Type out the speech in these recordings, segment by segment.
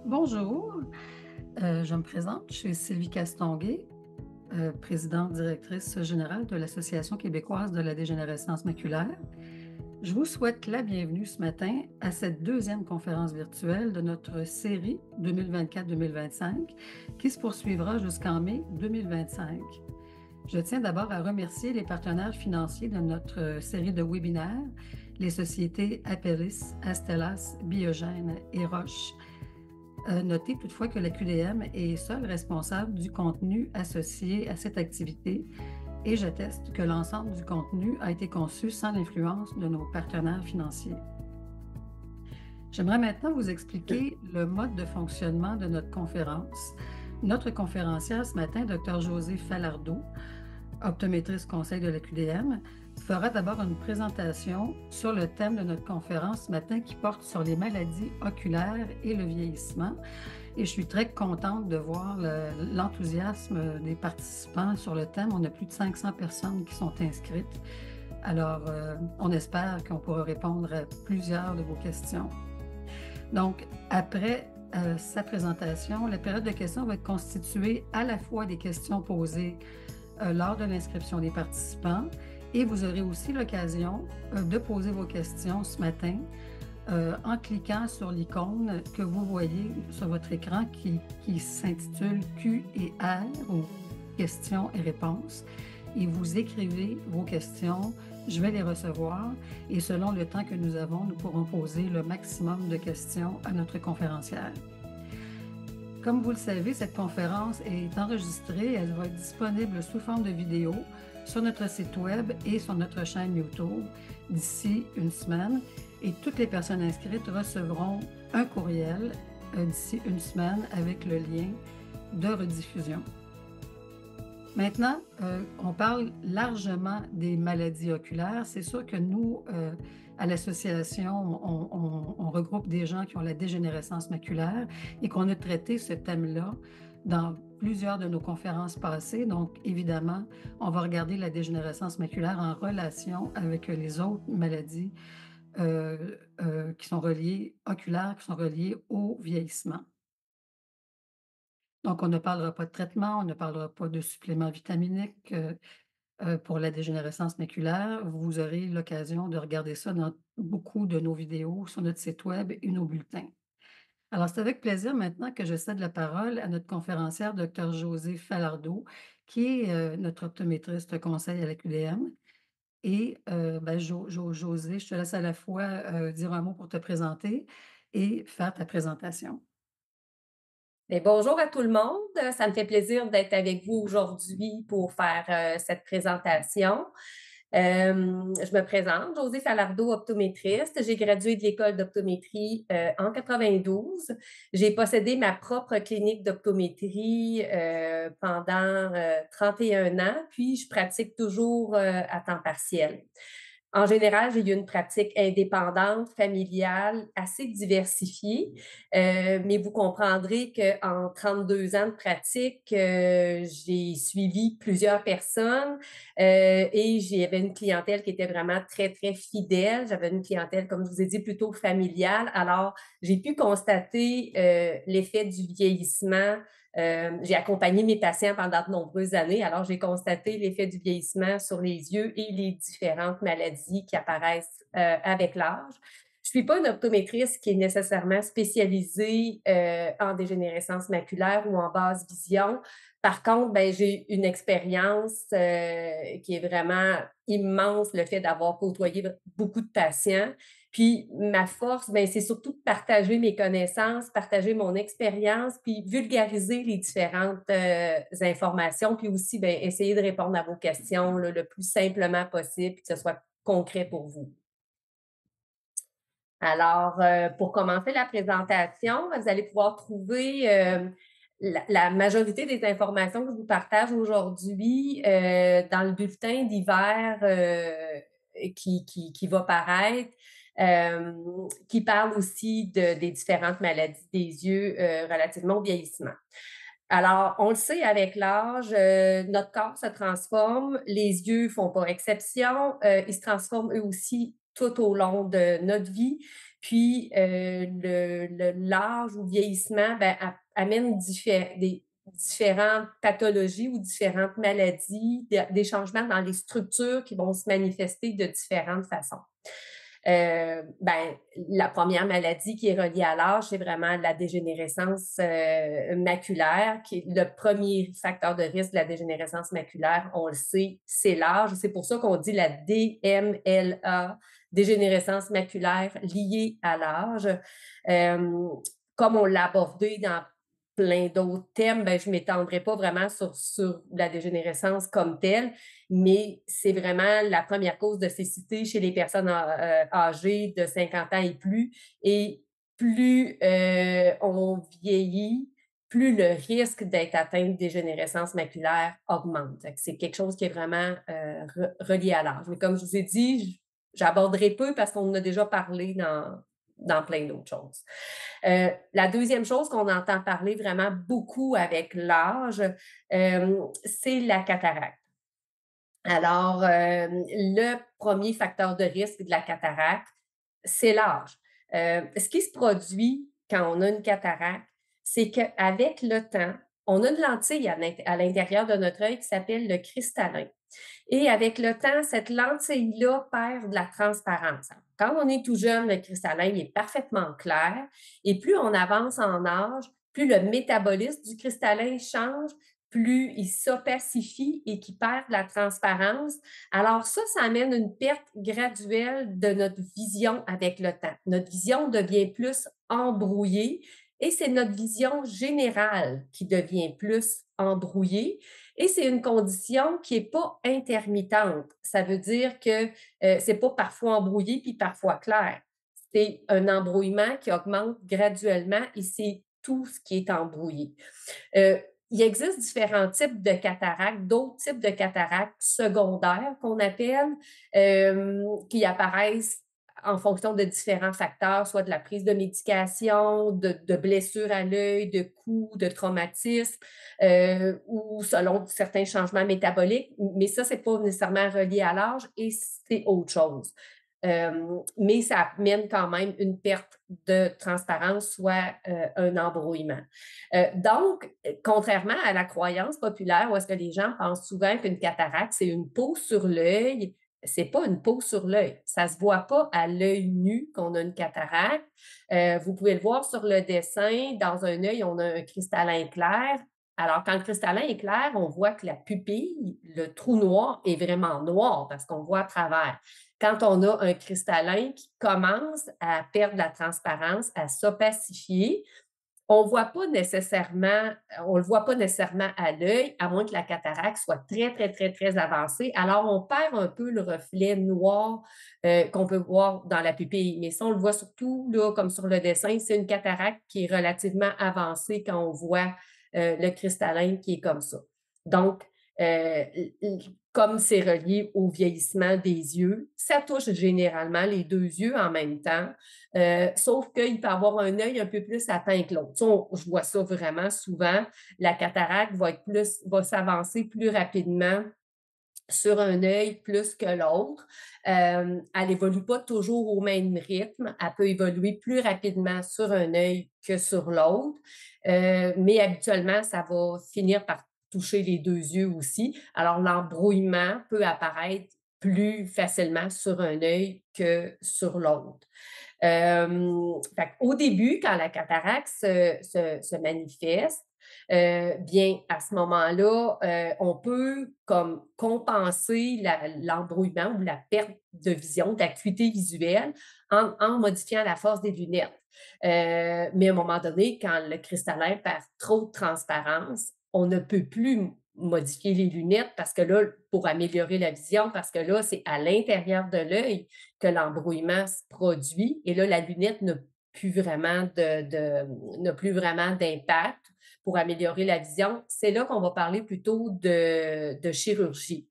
Bonjour, je me présente, je suis Sylvie Castonguay, présidente directrice générale de l'Association québécoise de la dégénérescence maculaire. Je vous souhaite la bienvenue ce matin à cette deuxième conférence virtuelle de notre série 2024-2025 qui se poursuivra jusqu'en mai 2025. Je tiens d'abord à remercier les partenaires financiers de notre série de webinaires, les sociétés Apellis, Astellas, Biogène et Roche. Notez toutefois que la QDM est seule responsable du contenu associé à cette activité et j'atteste que l'ensemble du contenu a été conçu sans l'influence de nos partenaires financiers. J'aimerais maintenant vous expliquer le mode de fonctionnement de notre conférence. Notre conférencière ce matin, Dr José Falardeau, optométriste conseil de la QDM, fera d'abord une présentation sur le thème de notre conférence ce matin qui porte sur les maladies oculaires et le vieillissement. Et je suis très contente de voir l'enthousiasme des participants sur le thème. On a plus de 500 personnes qui sont inscrites. Alors, on espère qu'on pourra répondre à plusieurs de vos questions. Donc, après sa présentation, la période de questions va être constituée à la fois des questions posées lors de l'inscription des participants et vous aurez aussi l'occasion de poser vos questions ce matin en cliquant sur l'icône que vous voyez sur votre écran qui s'intitule Q et R ou questions et réponses. Et vous écrivez vos questions, je vais les recevoir et selon le temps que nous avons, nous pourrons poser le maximum de questions à notre conférencière. Comme vous le savez, cette conférence est enregistrée. Elle va être disponible sous forme de vidéo sur notre site web et sur notre chaîne YouTube d'ici une semaine. Et toutes les personnes inscrites recevront un courriel d'ici une semaine avec le lien de rediffusion. Maintenant, on parle largement des maladies oculaires. C'est sûr que nous, à l'association, on regroupe des gens qui ont la dégénérescence maculaire et qu'on a traité ce thème-là dans plusieurs de nos conférences passées. Donc, évidemment, on va regarder la dégénérescence maculaire en relation avec les autres maladies qui sont reliées, oculaires, qui sont reliées au vieillissement. Donc, on ne parlera pas de traitement, on ne parlera pas de suppléments vitaminiques pour la dégénérescence maculaire. Vous aurez l'occasion de regarder ça dans beaucoup de nos vidéos sur notre site web et nos bulletins. Alors, c'est avec plaisir maintenant que je cède la parole à notre conférencière, Dr José Falardeau, qui est notre optométriste conseil à la QDM. Et José, je te laisse à la fois dire un mot pour te présenter et faire ta présentation. Bien, bonjour à tout le monde. Ça me fait plaisir d'être avec vous aujourd'hui pour faire cette présentation. Je me présente, Josée Falardeau, optométriste. J'ai gradué de l'école d'optométrie en 92. J'ai possédé ma propre clinique d'optométrie pendant 31 ans, puis je pratique toujours à temps partiel. En général, j'ai eu une pratique indépendante, familiale, assez diversifiée, mais vous comprendrez qu'en 32 ans de pratique, j'ai suivi plusieurs personnes et j'avais une clientèle qui était vraiment très, très fidèle. J'avais une clientèle, comme je vous ai dit, plutôt familiale. Alors, j'ai pu constater l'effet du vieillissement. J'ai accompagné mes patients pendant de nombreuses années, alors j'ai constaté l'effet du vieillissement sur les yeux et les différentes maladies qui apparaissent avec l'âge. Je suis pas une optométriste qui est nécessairement spécialisée en dégénérescence maculaire ou en basse vision. Par contre, ben, j'ai une expérience qui est vraiment immense, le fait d'avoir côtoyé beaucoup de patients. Puis ma force, ben, c'est surtout de partager mes connaissances, partager mon expérience, puis vulgariser les différentes informations, puis aussi ben, essayer de répondre à vos questions là, le plus simplement possible, puis que ce soit concret pour vous. Alors, pour commencer la présentation, vous allez pouvoir trouver la majorité des informations que je vous partage aujourd'hui dans le bulletin d'hiver qui va paraître, qui parle aussi des différentes maladies des yeux relativement au vieillissement. Alors, on le sait, avec l'âge, notre corps se transforme, les yeux font pas exception, ils se transforment eux aussi tout au long de notre vie. Puis, l'âge ou le vieillissement, ben, amène des différentes pathologies ou différentes maladies, des changements dans les structures qui vont se manifester de différentes façons. Ben, la première maladie qui est reliée à l'âge, c'est vraiment la dégénérescence maculaire, qui est le premier facteur de risque de la dégénérescence maculaire. On le sait, c'est l'âge. C'est pour ça qu'on dit la DMLA, dégénérescence maculaire liée à l'âge. Euh, Comme on l'a abordé dans plein d'autres thèmes, ben, je ne m'étendrai pas vraiment sur la dégénérescence comme telle, mais c'est vraiment la première cause de cécité chez les personnes âgées de 50 ans et plus. Et plus on vieillit, plus le risque d'être atteint de dégénérescence maculaire augmente. C'est quelque chose qui est vraiment relié à l'âge. Mais comme je vous ai dit, j'aborderai peu parce qu'on en a déjà parlé dans plein d'autres choses. La deuxième chose qu'on entend parler vraiment beaucoup avec l'âge, c'est la cataracte. Alors, le premier facteur de risque de la cataracte, c'est l'âge. Ce qui se produit quand on a une cataracte, c'est qu'avec le temps, on a une lentille à l'intérieur de notre œil qui s'appelle le cristallin. Et avec le temps, cette lentille-là perd de la transparence. Quand on est tout jeune, le cristallin il est parfaitement clair. Et plus on avance en âge, plus le métabolisme du cristallin change, plus il s'opacifie et qu'il perd de la transparence. Alors ça amène une perte graduelle de notre vision avec le temps. Notre vision devient plus embrouillée et c'est notre vision générale qui devient plus embrouillée. Et c'est une condition qui n'est pas intermittente. Ça veut dire que c'est pas parfois embrouillé puis parfois clair. C'est un embrouillement qui augmente graduellement et c'est tout ce qui est embrouillé. Il existe différents types de cataractes, d'autres types de cataractes secondaires qu'on appelle, qui apparaissent en fonction de différents facteurs, soit de la prise de médication, de blessures à l'œil, de coups, de traumatismes, ou selon certains changements métaboliques. Mais ça, c'est pas nécessairement relié à l'âge et c'est autre chose. Mais ça amène quand même une perte de transparence, soit un embrouillement. Donc, contrairement à la croyance populaire où est-ce que les gens pensent souvent qu'une cataracte, c'est une peau sur l'œil, c'est pas une peau sur l'œil. Ça se voit pas à l'œil nu qu'on a une cataracte. Vous pouvez le voir sur le dessin. Dans un œil, on a un cristallin clair. Alors, quand le cristallin est clair, on voit que la pupille, le trou noir, est vraiment noir parce qu'on voit à travers. Quand on a un cristallin qui commence à perdre la transparence, à s'opacifier, on le voit pas nécessairement à l'œil, à moins que la cataracte soit très, très, très, très avancée. Alors, on perd un peu le reflet noir qu'on peut voir dans la pupille. Mais ça, on le voit surtout, là, comme sur le dessin, c'est une cataracte qui est relativement avancée quand on voit le cristallin qui est comme ça. Donc, euh, comme c'est relié au vieillissement des yeux, ça touche généralement les deux yeux en même temps, sauf qu'il peut avoir un œil un peu plus atteint que l'autre. Je vois ça vraiment souvent. La cataracte va s'avancer plus rapidement sur un œil plus que l'autre. Elle n'évolue pas toujours au même rythme. Elle peut évoluer plus rapidement sur un œil que sur l'autre. Mais habituellement, ça va finir par toucher les deux yeux aussi. Alors, l'embrouillement peut apparaître plus facilement sur un œil que sur l'autre. Au début, quand la cataracte se manifeste, bien, à ce moment-là, on peut comme compenser l'embrouillement ou la perte de vision, d'acuité visuelle en modifiant la force des lunettes. Mais à un moment donné, quand le cristallin perd trop de transparence, on ne peut plus modifier les lunettes parce que là, pour améliorer la vision, parce que là, c'est à l'intérieur de l'œil que l'embrouillement se produit et là, la lunette n'a plus vraiment d'impact pour améliorer la vision. C'est là qu'on va parler plutôt de chirurgie.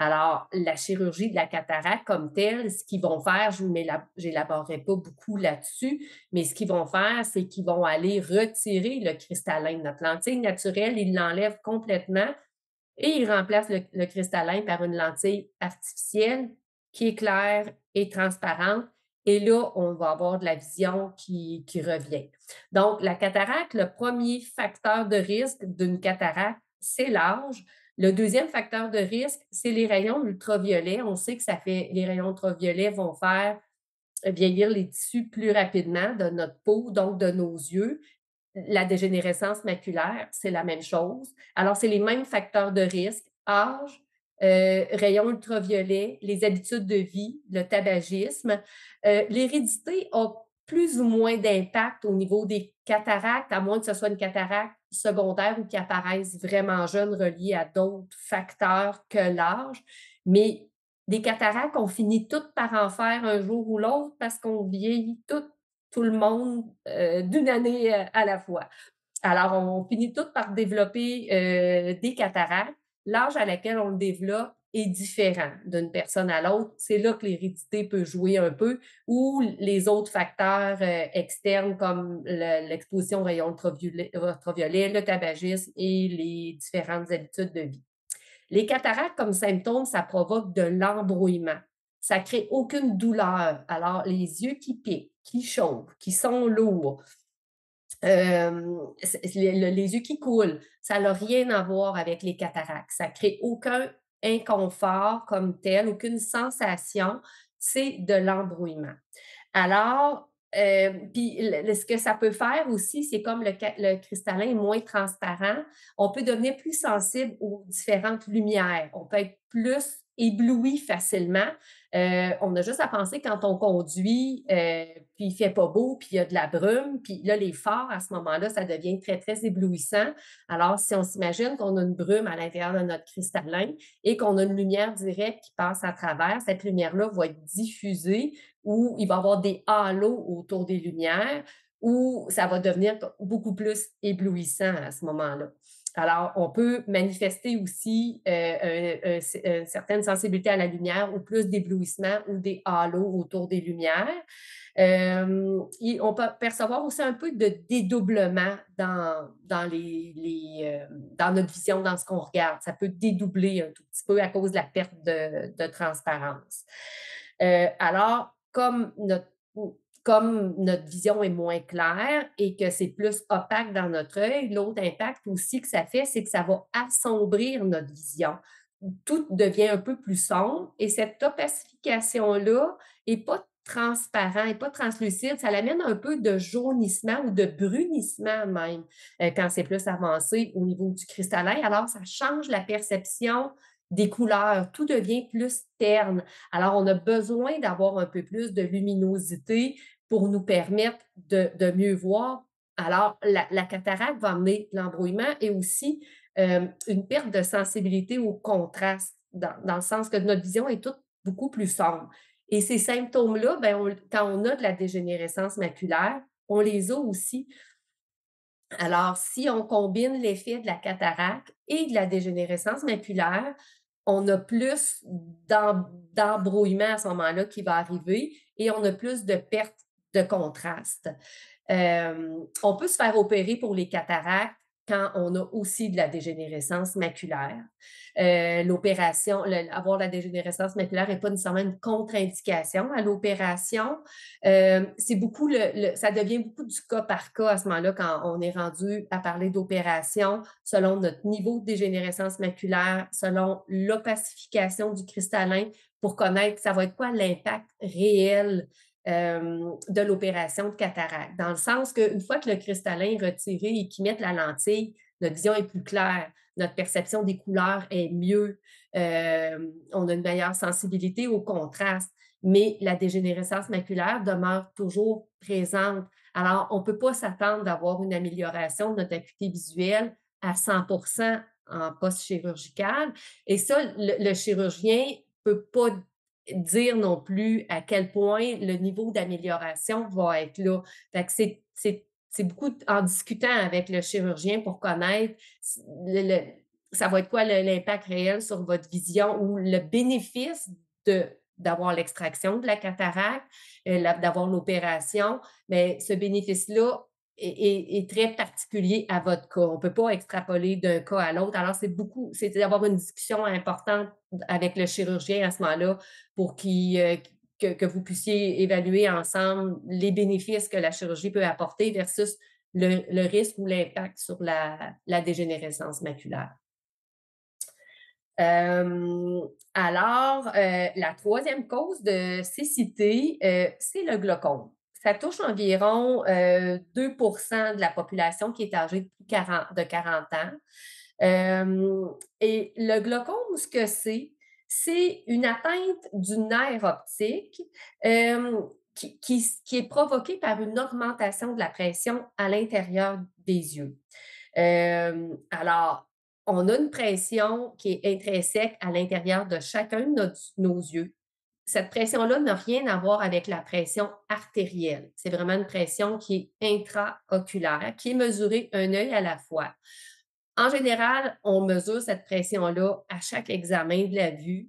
Alors, la chirurgie de la cataracte comme telle, ce qu'ils vont faire, je n'élaborerai pas beaucoup là-dessus, mais ce qu'ils vont faire, c'est qu'ils vont aller retirer le cristallin de notre lentille naturelle, ils l'enlèvent complètement et ils remplacent le cristallin par une lentille artificielle qui est claire et transparente et là, on va avoir de la vision qui revient. Donc, la cataracte, le premier facteur de risque d'une cataracte, c'est l'âge. Le deuxième facteur de risque, c'est les rayons ultraviolets. On sait que les rayons ultraviolets vont faire vieillir les tissus plus rapidement de notre peau, donc de nos yeux. La dégénérescence maculaire, c'est la même chose. Alors, c'est les mêmes facteurs de risque: âge, rayons ultraviolets, les habitudes de vie, le tabagisme. L'hérédité a plus ou moins d'impact au niveau des cataractes, à moins que ce soit une cataracte secondaire ou qui apparaisse vraiment jeune, reliée à d'autres facteurs que l'âge. Mais des cataractes, on finit toutes par en faire un jour ou l'autre parce qu'on vieillit tout le monde, d'une année, à la fois. Alors, on finit toutes par développer, des cataractes. L'âge à laquelle on le développe est différent d'une personne à l'autre. C'est là que l'hérédité peut jouer un peu ou les autres facteurs, externes comme l'exposition aux rayons ultraviolets, le tabagisme et les différentes habitudes de vie. Les cataractes, comme symptôme, ça provoque de l'embrouillement. Ça crée aucune douleur. Alors, les yeux qui piquent, qui chauffent, qui sont lourds, les yeux qui coulent, ça n'a rien à voir avec les cataractes. Ça crée aucun inconfort comme tel, aucune sensation. C'est de l'embrouillement. Alors, puis ce que ça peut faire aussi, c'est comme le cristallin est moins transparent, on peut devenir plus sensible aux différentes lumières. On peut être plus ébloui facilement. On a juste à penser quand on conduit, puis il fait pas beau, puis il y a de la brume, puis là, les phares, à ce moment-là, ça devient très, très éblouissant. Alors, si on s'imagine qu'on a une brume à l'intérieur de notre cristallin et qu'on a une lumière directe qui passe à travers, cette lumière-là va être diffusée ou il va y avoir des halos autour des lumières, ou ça va devenir beaucoup plus éblouissant à ce moment-là. Alors, on peut manifester aussi une certaine sensibilité à la lumière ou plus d'éblouissement ou des halos autour des lumières. On peut percevoir aussi un peu de dédoublement dans notre vision, dans ce qu'on regarde. Ça peut dédoubler un tout petit peu à cause de la perte de transparence. Alors, comme notre vision est moins claire et que c'est plus opaque dans notre œil, l'autre impact aussi que ça fait, c'est que ça va assombrir notre vision. Tout devient un peu plus sombre et cette opacification-là n'est pas transparent, n'est pas translucide. Ça l'amène un peu de jaunissement ou de brunissement même quand c'est plus avancé au niveau du cristallin. Alors, ça change la perception des couleurs. Tout devient plus terne. Alors, on a besoin d'avoir un peu plus de luminosité pour nous permettre de mieux voir. Alors, la cataracte va amener l'embrouillement et aussi une perte de sensibilité au contraste, dans le sens que notre vision est toute beaucoup plus sombre. Et ces symptômes-là, ben, quand on a de la dégénérescence maculaire, on les a aussi. Alors, si on combine l'effet de la cataracte et de la dégénérescence maculaire, on a plus d'embrouillement à ce moment-là qui va arriver et on a plus de perte de contraste. On peut se faire opérer pour les cataractes quand on a aussi de la dégénérescence maculaire. Avoir de la dégénérescence maculaire n'est pas nécessairement une contre-indication à l'opération. C'est beaucoup ça devient beaucoup du cas par cas à ce moment-là quand on est rendu à parler d'opération selon notre niveau de dégénérescence maculaire, selon l'opacification du cristallin pour connaître ça va être quoi l'impact réel de l'opération de cataracte. Dans le sens qu'une fois que le cristallin est retiré et qu'ils mettent la lentille, notre vision est plus claire, notre perception des couleurs est mieux, on a une meilleure sensibilité au contraste, mais la dégénérescence maculaire demeure toujours présente. Alors, on ne peut pas s'attendre d'avoir une amélioration de notre acuité visuelle à 100% en post-chirurgical. Et ça, le chirurgien ne peut pas dire non plus à quel point le niveau d'amélioration va être là. Fait que c'est beaucoup en discutant avec le chirurgien pour connaître ça va être quoi l'impact réel sur votre vision ou le bénéfice d'avoir l'extraction de la cataracte, d'avoir l'opération, mais ce bénéfice-là est très particulier à votre cas. On ne peut pas extrapoler d'un cas à l'autre. Alors, c'est d'avoir une discussion importante avec le chirurgien à ce moment-là pour que vous puissiez évaluer ensemble les bénéfices que la chirurgie peut apporter versus le risque ou l'impact sur la dégénérescence maculaire. La troisième cause de cécité, c'est le glaucome. Ça touche environ 2 de la population qui est âgée de 40 ans. Et le glaucome, ce que c'est une atteinte du nerf optique qui est provoquée par une augmentation de la pression à l'intérieur des yeux. Alors, on a une pression qui est intrinsèque à l'intérieur de chacun de nos yeux. Cette pression-là n'a rien à voir avec la pression artérielle. C'est vraiment une pression qui est intraoculaire, qui est mesurée un œil à la fois. En général, on mesure cette pression-là à chaque examen de la vue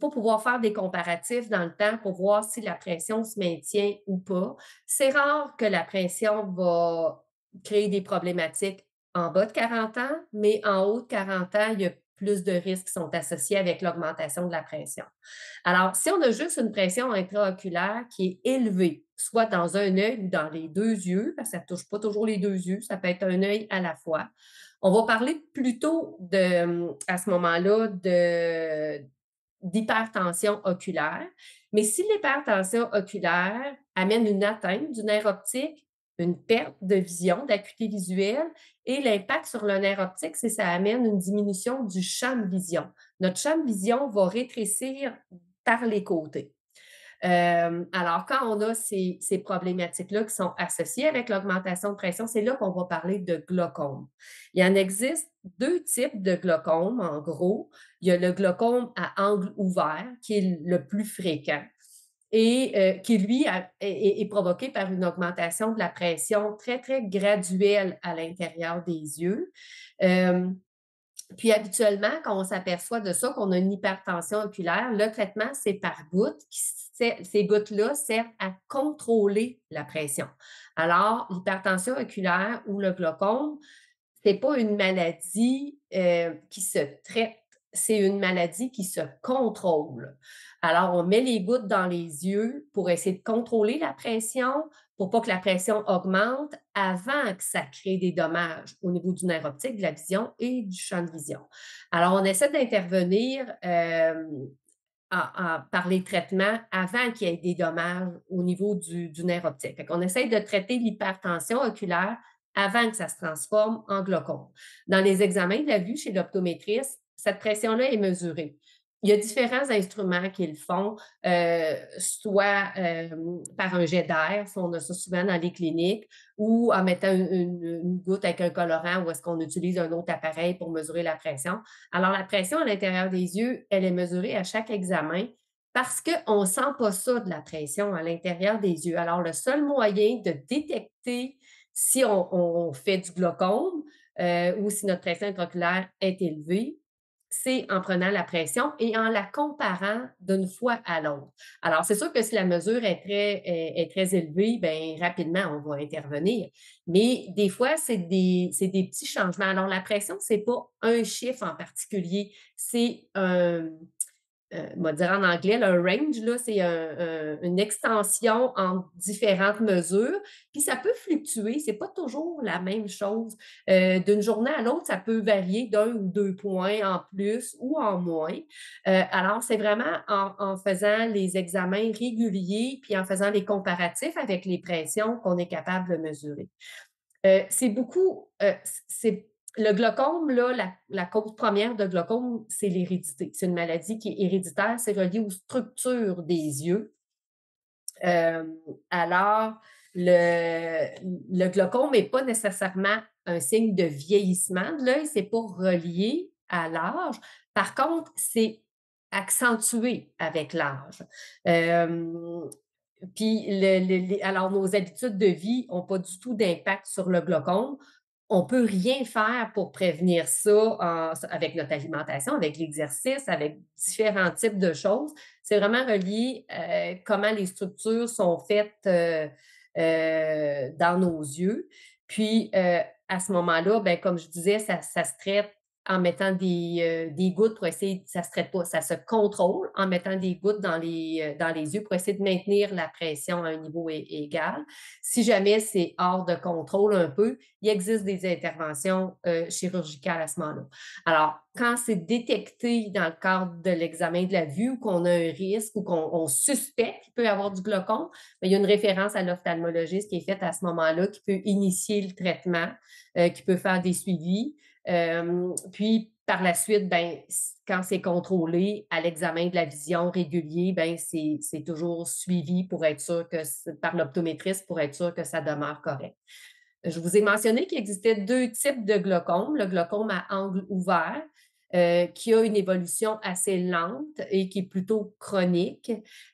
pour pouvoir faire des comparatifs dans le temps pour voir si la pression se maintient ou pas. C'est rare que la pression va créer des problématiques en bas de 40 ans, mais en haut de 40 ans, il y a plus de risques qui sont associés avec l'augmentation de la pression. Alors, si on a juste une pression intraoculaire qui est élevée, soit dans un œil ou dans les deux yeux, parce que ça ne touche pas toujours les deux yeux, ça peut être un œil à la fois, on va parler plutôt à ce moment-là d'hypertension oculaire. Mais si l'hypertension oculaire amène une atteinte du nerf optique, une perte de vision, d'acuité visuelle, et l'impact sur le nerf optique, c'est que ça amène une diminution du champ de vision. Notre champ de vision va rétrécir par les côtés. Alors, quand on a ces problématiques-là qui sont associées avec l'augmentation de pression, c'est là qu'on va parler de glaucome. Il y en existe deux types de glaucome, en gros. Il y a le glaucome à angle ouvert, qui est le plus fréquent et qui, lui, est provoqué par une augmentation de la pression très, très graduelle à l'intérieur des yeux. Puis habituellement, quand on s'aperçoit de ça, qu'on a une hypertension oculaire, le traitement, c'est par gouttes. Ces gouttes-là servent à contrôler la pression. Alors, l'hypertension oculaire ou le glaucome, c'est pas une maladie qui se traite, c'est une maladie qui se contrôle. Alors, on met les gouttes dans les yeux pour essayer de contrôler la pression, pour pas que la pression augmente avant que ça crée des dommages au niveau du nerf optique, de la vision et du champ de vision. Alors, on essaie d'intervenir par les traitements avant qu'il y ait des dommages au niveau du nerf optique. On essaie de traiter l'hypertension oculaire avant que ça se transforme en glaucome. Dans les examens de la vue chez l'optométriste, cette pression-là est mesurée. Il y a différents instruments qui le font, soit par un jet d'air, on a ça souvent dans les cliniques, ou en mettant une goutte avec un colorant, ou est-ce qu'on utilise un autre appareil pour mesurer la pression. Alors, la pression à l'intérieur des yeux, elle est mesurée à chaque examen parce qu'on ne sent pas ça de la pression à l'intérieur des yeux. Alors, le seul moyen de détecter si on fait du glaucome ou si notre pression intraoculaire est élevée, c'est en prenant la pression et en la comparant d'une fois à l'autre. Alors, c'est sûr que si la mesure est très élevée, bien, rapidement, on va intervenir. Mais des fois, c'est des petits changements. Alors, la pression, ce n'est pas un chiffre en particulier, c'est on va dire en anglais, là, un range, là, c'est une extension entre différentes mesures. Puis ça peut fluctuer, c'est pas toujours la même chose. D'une journée à l'autre, ça peut varier d'1 ou 2 points en plus ou en moins. Alors, c'est vraiment en faisant les examens réguliers puis en faisant les comparatifs avec les pressions qu'on est capable de mesurer. C'est beaucoup, c'est le glaucome, là, la cause première de glaucome, c'est l'hérédité. C'est une maladie qui est héréditaire, c'est relié aux structures des yeux. Alors, le glaucome n'est pas nécessairement un signe de vieillissement de l'œil, c'est pas relié à l'âge. Par contre, c'est accentué avec l'âge. Puis, alors, nos habitudes de vie n'ont pas du tout d'impact sur le glaucome. On ne peut rien faire pour prévenir ça avec notre alimentation, avec l'exercice, avec différents types de choses. C'est vraiment relié comment les structures sont faites dans nos yeux. Puis, à ce moment-là, ben, comme je disais, ça se traite en mettant des gouttes pour essayer ça se traite pas, ça se contrôle en mettant des gouttes dans les yeux pour essayer de maintenir la pression à un niveau égal. Si jamais c'est hors de contrôle un peu, il existe des interventions, chirurgicales à ce moment-là. Alors, quand c'est détecté dans le cadre de l'examen de la vue ou qu'on a un risque ou qu'on suspecte qu'il peut y avoir du glaucome, bien, il y a une référence à l'ophtalmologiste qui est faite à ce moment-là, qui peut initier le traitement, qui peut faire des suivis. Puis par la suite, ben, quand c'est contrôlé à l'examen de la vision régulier, ben, c'est toujours suivi pour être sûr que par l'optométriste pour être sûr que ça demeure correct. Je vous ai mentionné qu'il existait 2 types de glaucome. Le glaucome à angle ouvert, qui a une évolution assez lente et qui est plutôt chronique.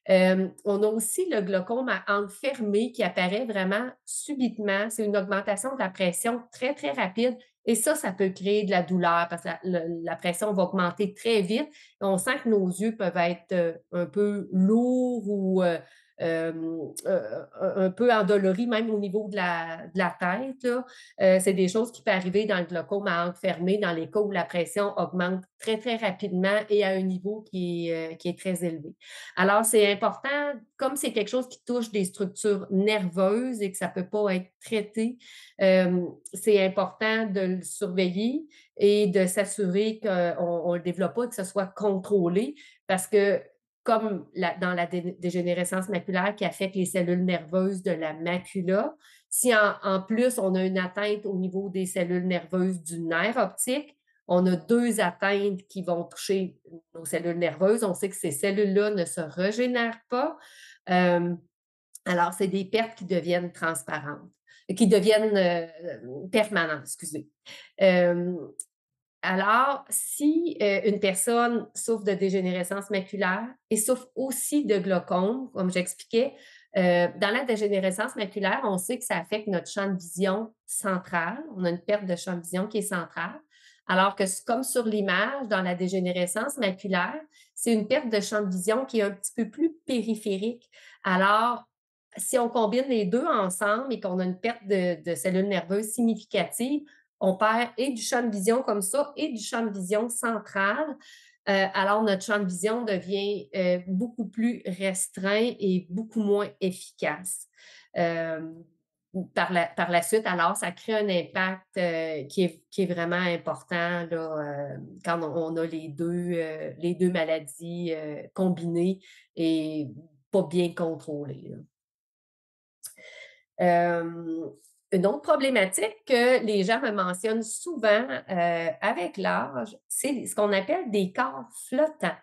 On a aussi le glaucome à angle fermé qui apparaît vraiment subitement. C'est une augmentation de la pression très, très rapide et ça peut créer de la douleur parce que la pression va augmenter très vite. On sent que nos yeux peuvent être, un peu lourds ou, un peu endoloris, même au niveau de la tête, là. C'est des choses qui peuvent arriver dans le glaucome à angle fermé, dans les cas où la pression augmente très, très rapidement et à un niveau qui est très élevé. Alors, c'est important, comme c'est quelque chose qui touche des structures nerveuses et que ça ne peut pas être traité, c'est important de le surveiller et de s'assurer qu'on ne le développe pas et que ce soit contrôlé parce que comme dans la dégénérescence maculaire qui affecte les cellules nerveuses de la macula, si en plus on a une atteinte au niveau des cellules nerveuses du nerf optique, on a 2 atteintes qui vont toucher nos cellules nerveuses. On sait que ces cellules-là ne se régénèrent pas. Hem, alors c'est des pertes qui deviennent transparentes, qui deviennent, permanentes, excusez. Hem, alors, si, une personne souffre de dégénérescence maculaire et souffre aussi de glaucome, comme j'expliquais, dans la dégénérescence maculaire, on sait que ça affecte notre champ de vision central. On a une perte de champ de vision qui est centrale. Alors que comme sur l'image, dans la dégénérescence maculaire, c'est une perte de champ de vision qui est un petit peu plus périphérique. Alors, si on combine les 2 ensemble et qu'on a une perte de cellules nerveuses significative, on perd et du champ de vision comme ça et du champ de vision central. Alors notre champ de vision devient, beaucoup plus restreint et beaucoup moins efficace. Hem, par la suite, alors ça crée un impact, qui est vraiment important là, quand on a les deux maladies, combinées et pas bien contrôlées, là. Hem, une autre problématique que les gens me mentionnent souvent, avec l'âge, c'est ce qu'on appelle des corps flottants.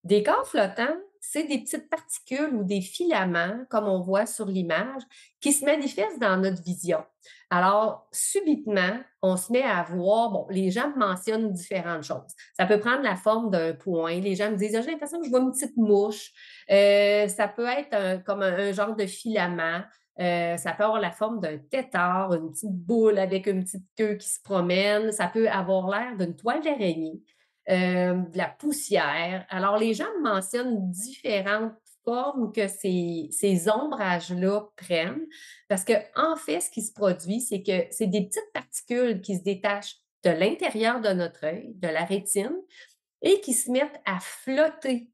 Des corps flottants, c'est des petites particules ou des filaments, comme on voit sur l'image, qui se manifestent dans notre vision. Alors, subitement, on se met à voir, bon, les gens me mentionnent différentes choses. Ça peut prendre la forme d'un point. Les gens me disent: «Ah, j'ai l'impression que je vois une petite mouche». Ça peut être comme un genre de filament. Ça peut avoir la forme d'un tétard, une petite boule avec une petite queue qui se promène. Ça peut avoir l'air d'une toile d'araignée, de la poussière. Alors, les gens me mentionnent différentes formes que ces ombrages-là prennent parce qu'en fait, ce qui se produit, c'est que c'est des petites particules qui se détachent de l'intérieur de notre œil, de la rétine, et qui se mettent à flotter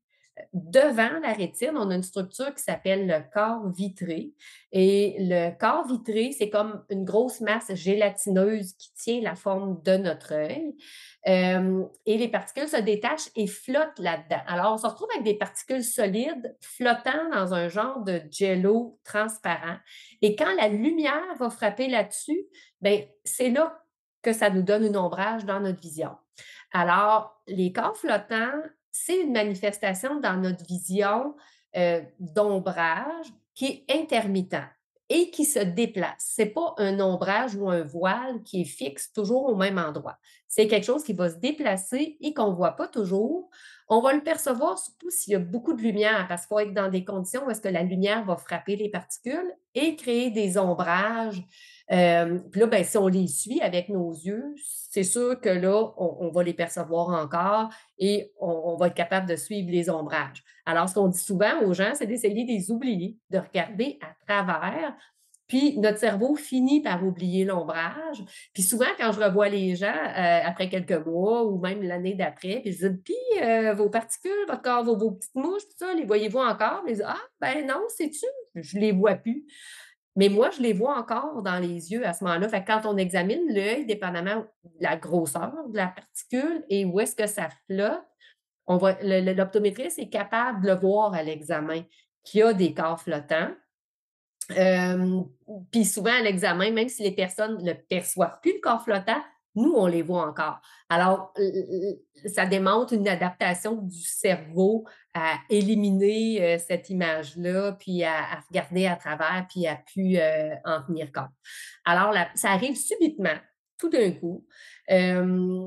devant la rétine. On a une structure qui s'appelle le corps vitré. Et le corps vitré, c'est comme une grosse masse gélatineuse qui tient la forme de notre œil. Et les particules se détachent et flottent là-dedans. Alors, on se retrouve avec des particules solides flottant dans un genre de jello transparent. Et quand la lumière va frapper là-dessus, ben, c'est là que ça nous donne un ombrage dans notre vision. Alors, les corps flottants, c'est une manifestation dans notre vision, d'ombrage qui est intermittent et qui se déplace. C'est pas un ombrage ou un voile qui est fixe toujours au même endroit. C'est quelque chose qui va se déplacer et qu'on voit pas toujours. On va le percevoir surtout s'il y a beaucoup de lumière, parce qu'il faut être dans des conditions où est-ce que la lumière va frapper les particules et créer des ombrages. Puis là, ben, si on les suit avec nos yeux, c'est sûr que là, on va les percevoir encore et on va être capable de suivre les ombrages. Alors, ce qu'on dit souvent aux gens, c'est d'essayer de les oublier, de regarder à travers Puis notre cerveau finit par oublier l'ombrage. Puis souvent, quand je revois les gens après quelques mois ou même l'année d'après, puis je dis, puis vos particules, votre corps, vos petites mouches, tout ça, les voyez-vous encore? Puis ils disent, ah, ben non, sais-tu, je les vois plus. Mais moi, je les vois encore dans les yeux à ce moment-là. Fait que quand on examine l'œil, dépendamment de la grosseur de la particule et où est-ce que ça flotte, on va, l'optométriste est capable de le voir à l'examen qu'il y a des corps flottants. Euh, Puis souvent à l'examen, même si les personnes ne perçoivent plus le corps flottant, nous, on les voit encore. Alors, ça démontre une adaptation du cerveau à éliminer cette image-là, puis à regarder à travers, puis à pu en tenir compte. Alors, ça arrive subitement, tout d'un coup. Euh,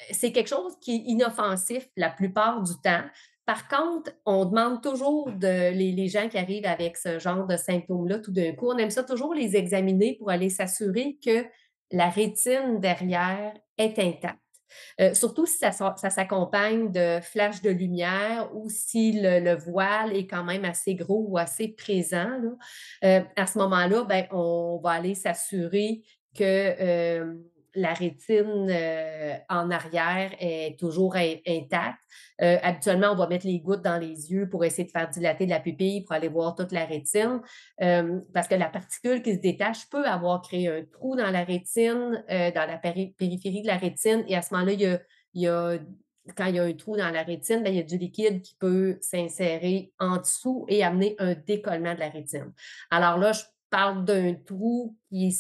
c'est quelque chose qui est inoffensif la plupart du temps. Par contre, on demande toujours les gens qui arrivent avec ce genre de symptômes-là, tout d'un coup, on aime ça toujours les examiner pour aller s'assurer que la rétine derrière est intacte. Surtout si ça s'accompagne de flashs de lumière ou si le voile est quand même assez gros ou assez présent. Là. À ce moment-là, ben, on va aller s'assurer que la rétine en arrière est toujours intacte. Habituellement, on va mettre les gouttes dans les yeux pour essayer de faire dilater la pupille pour aller voir toute la rétine, parce que la particule qui se détache peut avoir créé un trou dans la rétine, dans la périphérie de la rétine, et à ce moment-là, il y a quand il y a un trou dans la rétine, bien, il y a du liquide qui peut s'insérer en dessous et amener un décollement de la rétine. Alors là, je parle d'un trou qui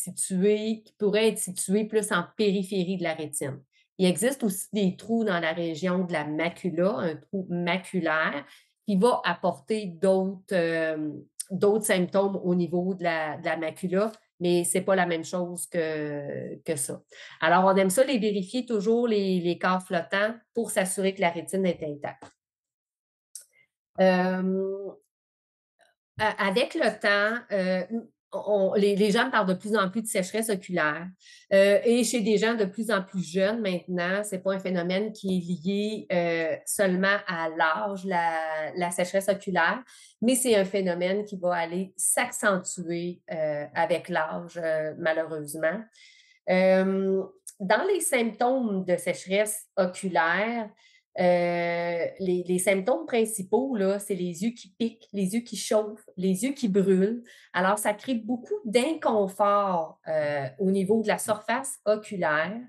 pourrait être situé plus en périphérie de la rétine. Il existe aussi des trous dans la région de la macula, un trou maculaire, qui va apporter d'autres symptômes au niveau de la macula, mais ce n'est pas la même chose que ça. Alors, on aime ça les vérifier toujours, les corps flottants, pour s'assurer que la rétine est intacte. Euh, Avec le temps, les gens parlent de plus en plus de sécheresse oculaire. Et chez des gens de plus en plus jeunes maintenant, ce n'est pas un phénomène qui est lié seulement à l'âge, la sécheresse oculaire, mais c'est un phénomène qui va aller s'accentuer avec l'âge, malheureusement. Euh, Dans les symptômes de sécheresse oculaire, les symptômes principaux, là, c'est les yeux qui piquent, les yeux qui chauffent, les yeux qui brûlent. Alors, ça crée beaucoup d'inconfort au niveau de la surface oculaire.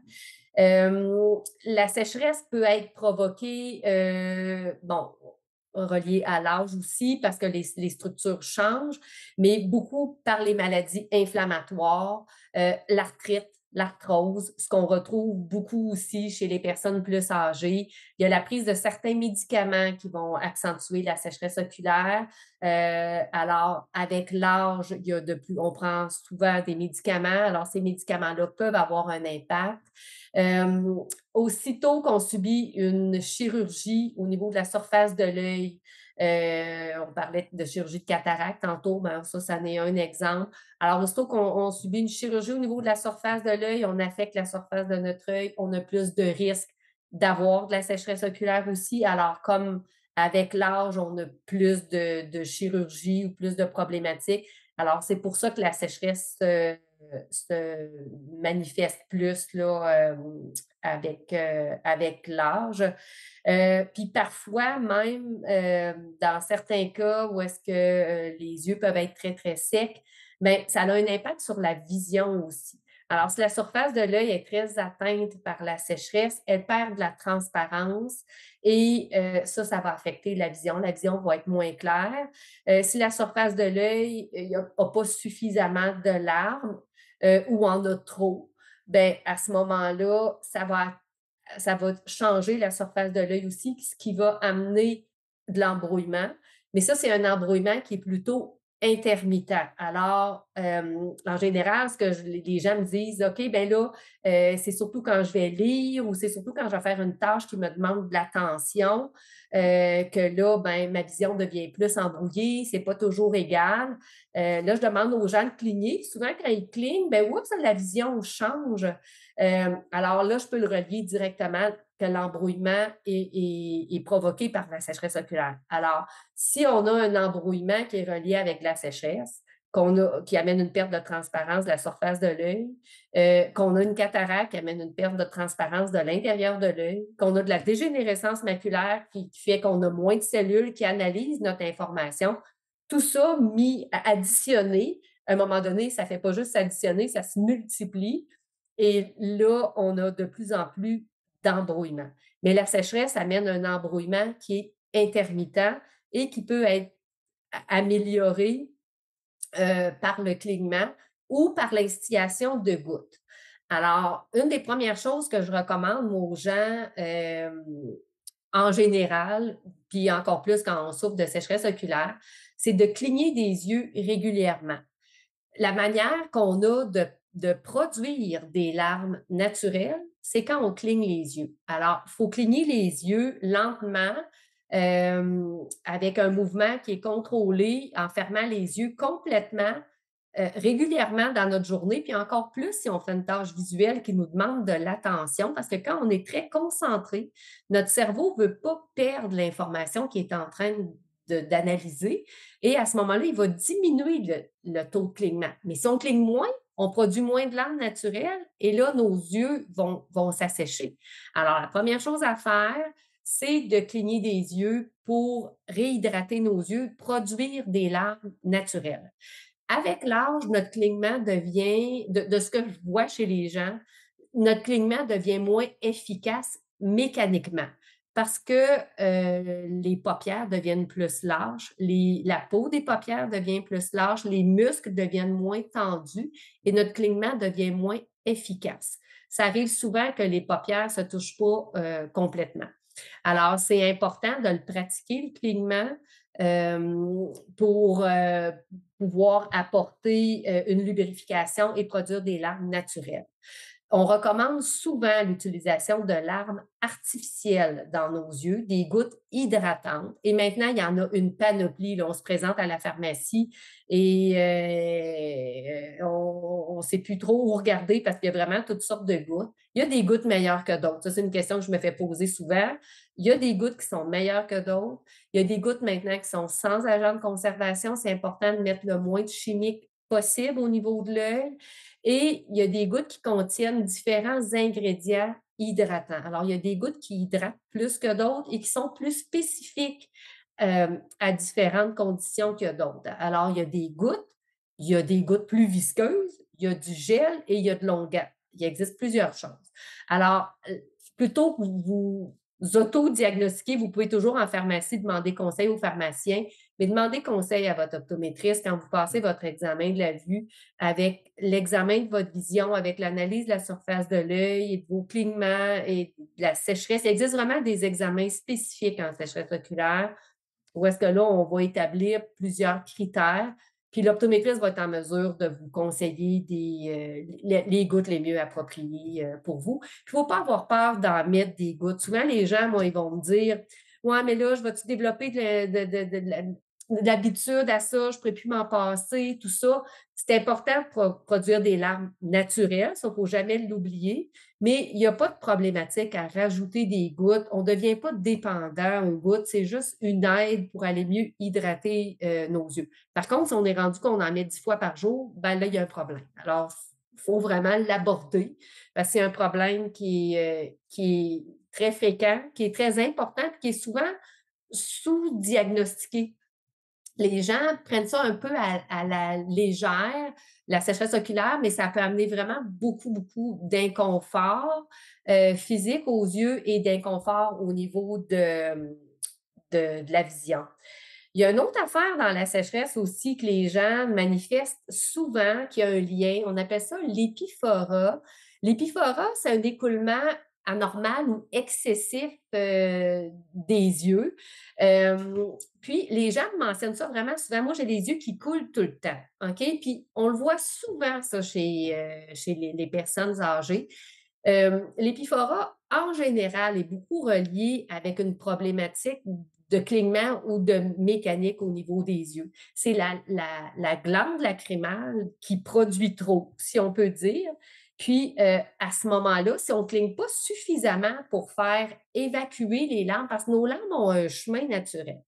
La sécheresse peut être provoquée, reliée à l'âge aussi, parce que les structures changent, mais beaucoup par les maladies inflammatoires, l'arthrite, l'arthrose, ce qu'on retrouve beaucoup aussi chez les personnes plus âgées. Il y a la prise de certains médicaments qui vont accentuer la sécheresse oculaire. Alors, avec l'âge, on prend souvent des médicaments. Alors, ces médicaments-là peuvent avoir un impact. Aussitôt qu'on subit une chirurgie au niveau de la surface de l'œil, on parlait de chirurgie de cataracte tantôt, ben ça en est un exemple. Alors, aussitôt qu'on subit une chirurgie au niveau de la surface de l'œil, on affecte la surface de notre œil, on a plus de risques d'avoir de la sécheresse oculaire aussi. Alors, comme avec l'âge, on a plus de chirurgie ou plus de problématiques. Alors, c'est pour ça que la sécheresse se manifeste plus là, avec l'âge. Puis parfois, même dans certains cas où est-ce que les yeux peuvent être très, très secs, bien, ça a un impact sur la vision aussi. Alors, si la surface de l'œil est très atteinte par la sécheresse, elle perd de la transparence et ça va affecter la vision. La vision va être moins claire. Si la surface de l'œil n'a pas suffisamment de larmes ou en a trop, bien, à ce moment-là, ça va changer la surface de l'œil aussi, ce qui va amener de l'embrouillement. Mais ça, c'est un embrouillement qui est plutôt intermittent. Alors, en général, ce que les gens me disent, OK, bien là, c'est surtout quand je vais lire ou c'est surtout quand je vais faire une tâche qui me demande de l'attention que là, ben, ma vision devient plus embrouillée, c'est pas toujours égal. Là, je demande aux gens de cligner. Souvent, quand ils clignent, ben, oups, la vision change. Alors là, je peux le relier directement que l'embrouillement est provoqué par la sécheresse oculaire. Alors, si on a un embrouillement qui est relié avec la sécheresse, qui amène une perte de transparence de la surface de l'œil, qu'on a une cataracte qui amène une perte de transparence de l'intérieur de l'œil, qu'on a de la dégénérescence maculaire qui fait qu'on a moins de cellules qui analysent notre information. Tout ça additionné, à un moment donné, ça ne fait pas juste s'additionner, ça se multiplie. Et là, on a de plus en plus d'embrouillement. Mais la sécheresse amène un embrouillement qui est intermittent et qui peut être amélioré par le clignement ou par l'instillation de gouttes. Alors, une des premières choses que je recommande aux gens en général, puis encore plus quand on souffre de sécheresse oculaire, c'est de cligner des yeux régulièrement. La manière qu'on a de produire des larmes naturelles, c'est quand on cligne les yeux. Alors, il faut cligner les yeux lentement, avec un mouvement qui est contrôlé, en fermant les yeux complètement, régulièrement dans notre journée, puis encore plus si on fait une tâche visuelle qui nous demande de l'attention, parce que quand on est très concentré, notre cerveau ne veut pas perdre l'information qu'il est en train d'analyser. Et à ce moment-là, il va diminuer le taux de clignement. Mais si on cligne moins, on produit moins de larmes naturelles et là, nos yeux vont s'assécher. Alors, la première chose à faire, c'est de cligner des yeux pour réhydrater nos yeux, produire des larmes naturelles. Avec l'âge, notre clignement devient, de ce que je vois chez les gens, notre clignement devient moins efficace mécaniquement parce que les paupières deviennent plus lâches, la peau des paupières devient plus lâche, les muscles deviennent moins tendus et notre clignement devient moins efficace. Ça arrive souvent que les paupières ne se touchent pas complètement. Alors, c'est important de le pratiquer, le clignement, pour pouvoir apporter une lubrification et produire des larmes naturelles. On recommande souvent l'utilisation de larmes artificielles dans nos yeux, des gouttes hydratantes. Et maintenant, il y en a une panoplie. Là, on se présente à la pharmacie et on ne sait plus trop où regarder parce qu'il y a vraiment toutes sortes de gouttes. Il y a des gouttes meilleures que d'autres. Ça, c'est une question que je me fais poser souvent. Il y a des gouttes qui sont meilleures que d'autres. Il y a des gouttes maintenant qui sont sans agent de conservation. C'est important de mettre le moins de chimiques possible au niveau de l'œil. Et il y a des gouttes qui contiennent différents ingrédients hydratants. Alors, il y a des gouttes qui hydratent plus que d'autres et qui sont plus spécifiques à différentes conditions que d'autres. Alors, il y a des gouttes plus visqueuses, il y a du gel et il y a de longueur. Il existe plusieurs choses. Alors, plutôt que vous auto-diagnostiquer, vous pouvez toujours en pharmacie demander conseil au pharmacien, mais demandez conseil à votre optométriste quand vous passez votre examen de la vue avec l'examen de votre vision, avec l'analyse de la surface de l'œil et de vos clignements et de la sécheresse. Il existe vraiment des examens spécifiques en sécheresse oculaire où est-ce que là, on va établir plusieurs critères. Puis l'optométriste va être en mesure de vous conseiller les gouttes les mieux appropriées pour vous. Il ne faut pas avoir peur d'en mettre des gouttes. Souvent, les gens, moi, ils vont me dire ouais, mais là, je vais-tu développer de l'habitude à ça, je ne pourrais plus m'en passer, tout ça. C'est important de produire des larmes naturelles, ça, il ne faut jamais l'oublier, mais il n'y a pas de problématique à rajouter des gouttes. On ne devient pas dépendant aux gouttes, c'est juste une aide pour aller mieux hydrater nos yeux. Par contre, si on est rendu qu'on en met 10 fois par jour, ben là, il y a un problème. Alors, il faut vraiment l'aborder parce que c'est un problème qui est très fréquent, qui est très important, qui est souvent sous-diagnostiqué. Les gens prennent ça un peu à la légère, la sécheresse oculaire, mais ça peut amener vraiment beaucoup, beaucoup d'inconfort physique aux yeux et d'inconfort au niveau de la vision. Il y a une autre affaire dans la sécheresse aussi que les gens manifestent souvent, qui a un lien, on appelle ça l'épiphorat. L'épiphorat, c'est un écoulement anormal ou excessif des yeux. Puis, les gens mentionnent ça vraiment souvent. Moi, j'ai des yeux qui coulent tout le temps, OK? Puis, on le voit souvent, ça, chez les personnes âgées. L'épiphorat, en général, est beaucoup relié avec une problématique de clignement ou de mécanique au niveau des yeux. C'est la glande lacrymale qui produit trop, si on peut dire. Puis, à ce moment-là, si on ne cligne pas suffisamment pour faire évacuer les larmes, parce que nos larmes ont un chemin naturel.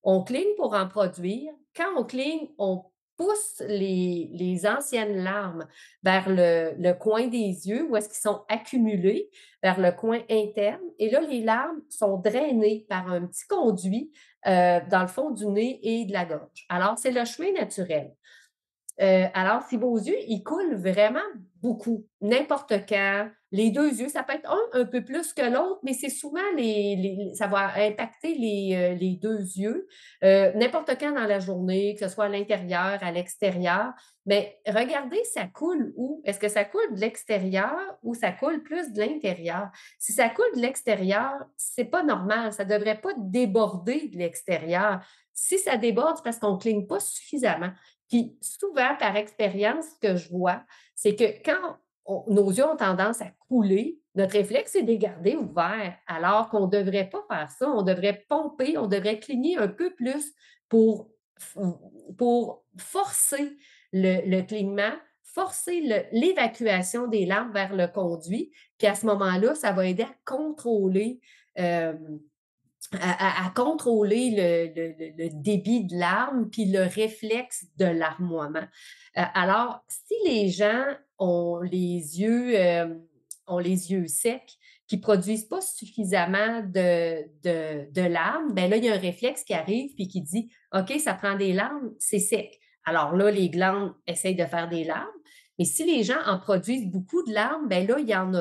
On cligne pour en produire. Quand on cligne, on pousse les anciennes larmes vers le coin des yeux, où est-ce qu'ils sont accumulés, vers le coin interne. Et là, les larmes sont drainées par un petit conduit dans le fond du nez et de la gorge. Alors, c'est le chemin naturel. Alors, si vos yeux, ils coulent vraiment beaucoup, n'importe quand, les 2 yeux, ça peut être un peu plus que l'autre, mais c'est souvent ça va impacter les 2 yeux, n'importe quand dans la journée, que ce soit à l'intérieur, à l'extérieur. Mais regardez, ça coule où? Est-ce que ça coule de l'extérieur ou ça coule plus de l'intérieur? Si ça coule de l'extérieur, c'est pas normal, ça devrait pas déborder de l'extérieur. Si ça déborde, c'est parce qu'on ne cligne pas suffisamment. Puis souvent, par expérience, ce que je vois, c'est que quand nos yeux ont tendance à couler, notre réflexe, c'est de les garder ouverts, alors qu'on ne devrait pas faire ça. On devrait pomper, on devrait cligner un peu plus pour, pour forcer le clignement, forcer l'évacuation des larmes vers le conduit. Puis à ce moment-là, ça va aider à contrôler euh, à contrôler le débit de larmes puis le réflexe de larmoiement. Alors, si les gens ont les yeux secs, qui ne produisent pas suffisamment de larmes, bien là, il y a un réflexe qui arrive puis qui dit OK, ça prend des larmes, c'est sec. Alors là, les glandes essayent de faire des larmes. Mais si les gens en produisent beaucoup de larmes, bien là, il y en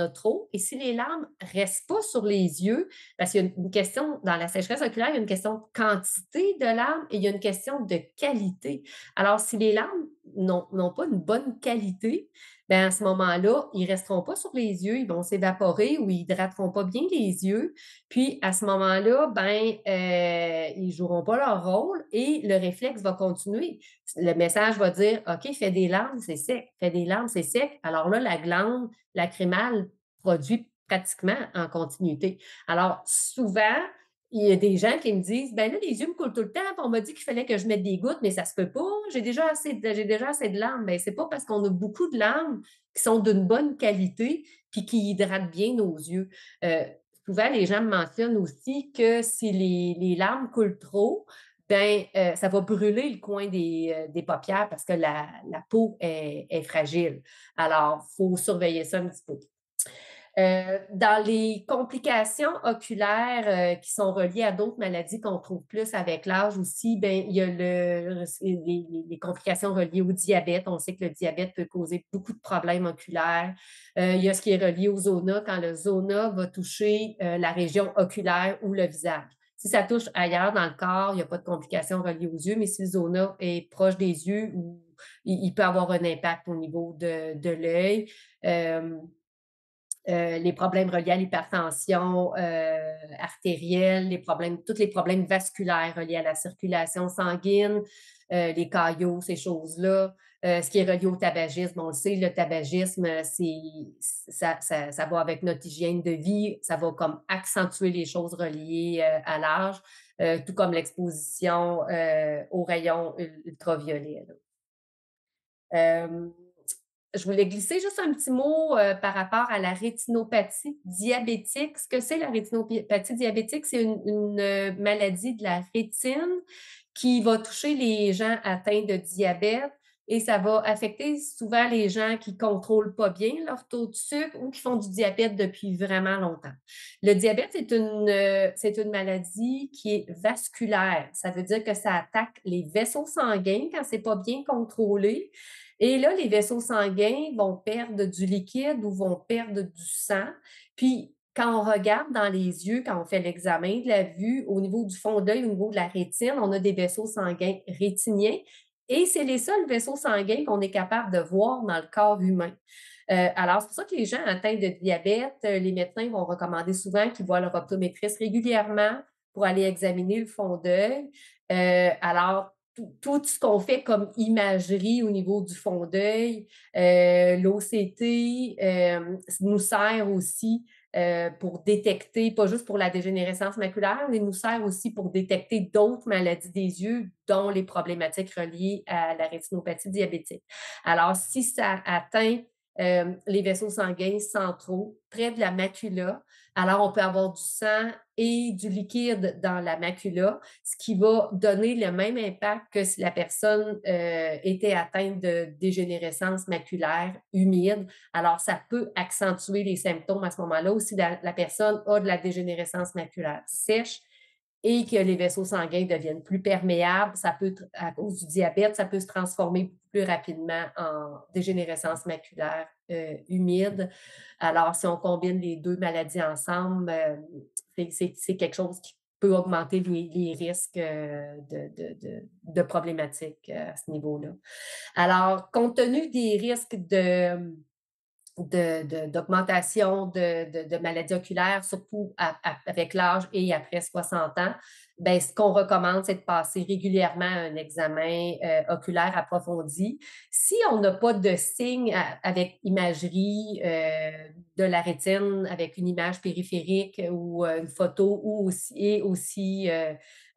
a trop. Et si les larmes ne restent pas sur les yeux, parce qu'il y a une question, dans la sécheresse oculaire, il y a une question de quantité de larmes et il y a une question de qualité. Alors, si les larmes n'ont pas une bonne qualité, bien à ce moment-là, ils ne resteront pas sur les yeux, ils vont s'évaporer ou ils n'hydrateront pas bien les yeux. Puis, à ce moment-là, ben, ils ne joueront pas leur rôle et le réflexe va continuer. Le message va dire OK, fais des larmes, c'est sec. Fais des larmes, c'est sec. Alors là, la glande lacrymale produit pratiquement en continuité. Alors, souvent, il y a des gens qui me disent ben là, les yeux me coulent tout le temps, puis on m'a dit qu'il fallait que je mette des gouttes, mais ça se peut pas, j'ai déjà assez de larmes. Ben, c'est pas parce qu'on a beaucoup de larmes qui sont d'une bonne qualité puis qui hydratent bien nos yeux. Euh, Souvent, les gens me mentionnent aussi que si les larmes coulent trop, ben, ça va brûler le coin des paupières parce que la peau est fragile. Alors, il faut surveiller ça un petit peu. Dans les complications oculaires qui sont reliées à d'autres maladies qu'on trouve plus avec l'âge aussi, ben, il y a les complications reliées au diabète. On sait que le diabète peut causer beaucoup de problèmes oculaires. Il y a ce qui est relié au zona, quand le zona va toucher la région oculaire ou le visage. Si ça touche ailleurs dans le corps, il n'y a pas de complications reliées aux yeux, mais si le zona est proche des yeux, il peut avoir un impact au niveau de l'œil. Les problèmes reliés à l'hypertension artérielle, tous les problèmes vasculaires reliés à la circulation sanguine, les caillots, ces choses-là. Ce qui est relié au tabagisme, on le sait, le tabagisme, ça va avec notre hygiène de vie, ça va comme accentuer les choses reliées à l'âge, tout comme l'exposition aux rayons ultraviolets. Je voulais glisser juste un petit mot par rapport à la rétinopathie diabétique. Ce que c'est la rétinopathie diabétique, c'est une maladie de la rétine qui va toucher les gens atteints de diabète et ça va affecter souvent les gens qui ne contrôlent pas bien leur taux de sucre ou qui font du diabète depuis vraiment longtemps. Le diabète, c'est une maladie qui est vasculaire. Ça veut dire que ça attaque les vaisseaux sanguins quand ce n'est pas bien contrôlé. Et là, les vaisseaux sanguins vont perdre du liquide ou vont perdre du sang. Puis, quand on regarde dans les yeux, quand on fait l'examen de la vue, au niveau du fond d'œil, au niveau de la rétine, on a des vaisseaux sanguins rétiniens et c'est les seuls vaisseaux sanguins qu'on est capable de voir dans le corps humain. Alors, c'est pour ça que les gens atteints de diabète, les médecins vont recommander souvent qu'ils voient leur optométriste régulièrement pour aller examiner le fond d'œil. Alors, tout ce qu'on fait comme imagerie au niveau du fond d'œil, l'OCT nous sert aussi pour détecter, pas juste pour la dégénérescence maculaire, mais nous sert aussi pour détecter d'autres maladies des yeux, dont les problématiques reliées à la rétinopathie diabétique. Alors, si ça atteint les vaisseaux sanguins centraux, près de la macula. Alors, on peut avoir du sang et du liquide dans la macula, ce qui va donner le même impact que si la personne était atteinte de dégénérescence maculaire humide. Alors, ça peut accentuer les symptômes à ce moment-là, ou si la personne a de la dégénérescence maculaire sèche et que les vaisseaux sanguins deviennent plus perméables, ça peut, à cause du diabète, ça peut se transformer plus rapidement en dégénérescence maculaire humide. Alors, si on combine les deux maladies ensemble, c'est quelque chose qui peut augmenter les risques de problématiques à ce niveau-là. Alors, compte tenu des risques d'augmentation de maladies oculaires, surtout avec l'âge et après 60 ans, ben, ce qu'on recommande, c'est de passer régulièrement un examen oculaire approfondi. Si on n'a pas de signe avec imagerie de la rétine, avec une image périphérique ou une photo, ou aussi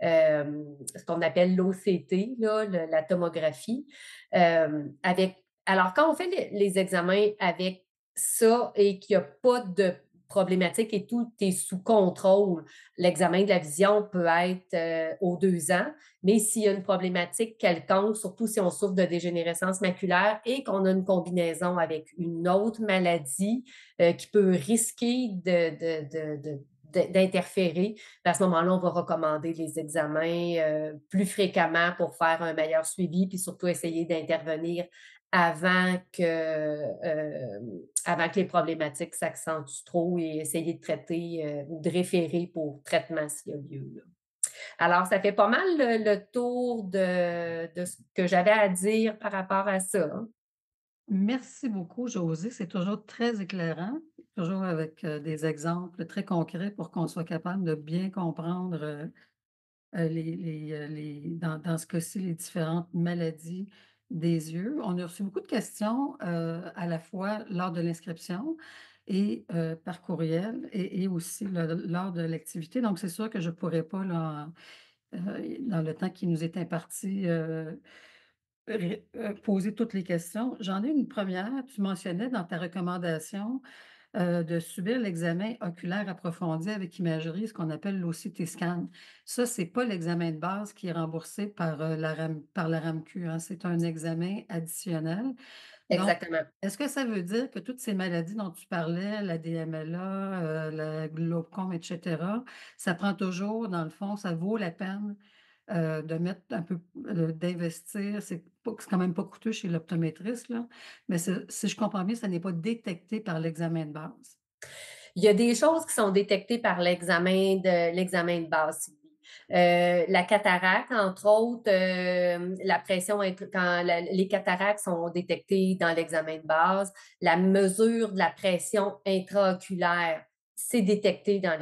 ce qu'on appelle l'OCT, là, la tomographie, alors, quand on fait les examens avec ça et qu'il y a pas de problématique et tout est sous contrôle, l'examen de la vision peut être, aux 2 ans, mais s'il y a une problématique quelconque, surtout si on souffre de dégénérescence maculaire et qu'on a une combinaison avec une autre maladie, qui peut risquer d'interférer, à ce moment-là, on va recommander les examens, plus fréquemment pour faire un meilleur suivi, puis surtout essayer d'intervenir avant que, avant que les problématiques s'accentuent trop, et essayer de traiter, ou de référer pour traitement s'il y a lieu, là. Alors, ça fait pas mal le tour de ce que j'avais à dire par rapport à ça, hein. Merci beaucoup, Josée. C'est toujours très éclairant, toujours avec, des exemples très concrets pour qu'on soit capable de bien comprendre, dans ce cas-ci, les différentes maladies des yeux. On a reçu beaucoup de questions, à la fois lors de l'inscription et par courriel et aussi lors de l'activité. Donc c'est sûr que je ne pourrais pas là, dans le temps qui nous est imparti, poser toutes les questions. J'en ai une première. Tu mentionnais dans ta recommandation de subir l'examen oculaire approfondi avec imagerie, ce qu'on appelle l'OCT scan. Ça, c'est pas l'examen de base qui est remboursé par, la RAMQ, hein, c'est un examen additionnel. Donc, Exactement. est-ce que ça veut dire que toutes ces maladies dont tu parlais, la DMLA, le glaucome et cetera, ça prend toujours dans le fond, ça vaut la peine, de mettre un peu, d'investir? C'est quand même pas coûteux chez l'optométriste, là, mais si je comprends bien, ça n'est pas détecté par l'examen de base. Il y a des choses qui sont détectées par l'examen de base, Sylvie. La cataracte, entre autres, la pression quand les cataractes sont détectées dans l'examen de base, la mesure de la pression intraoculaire, c'est détecté dans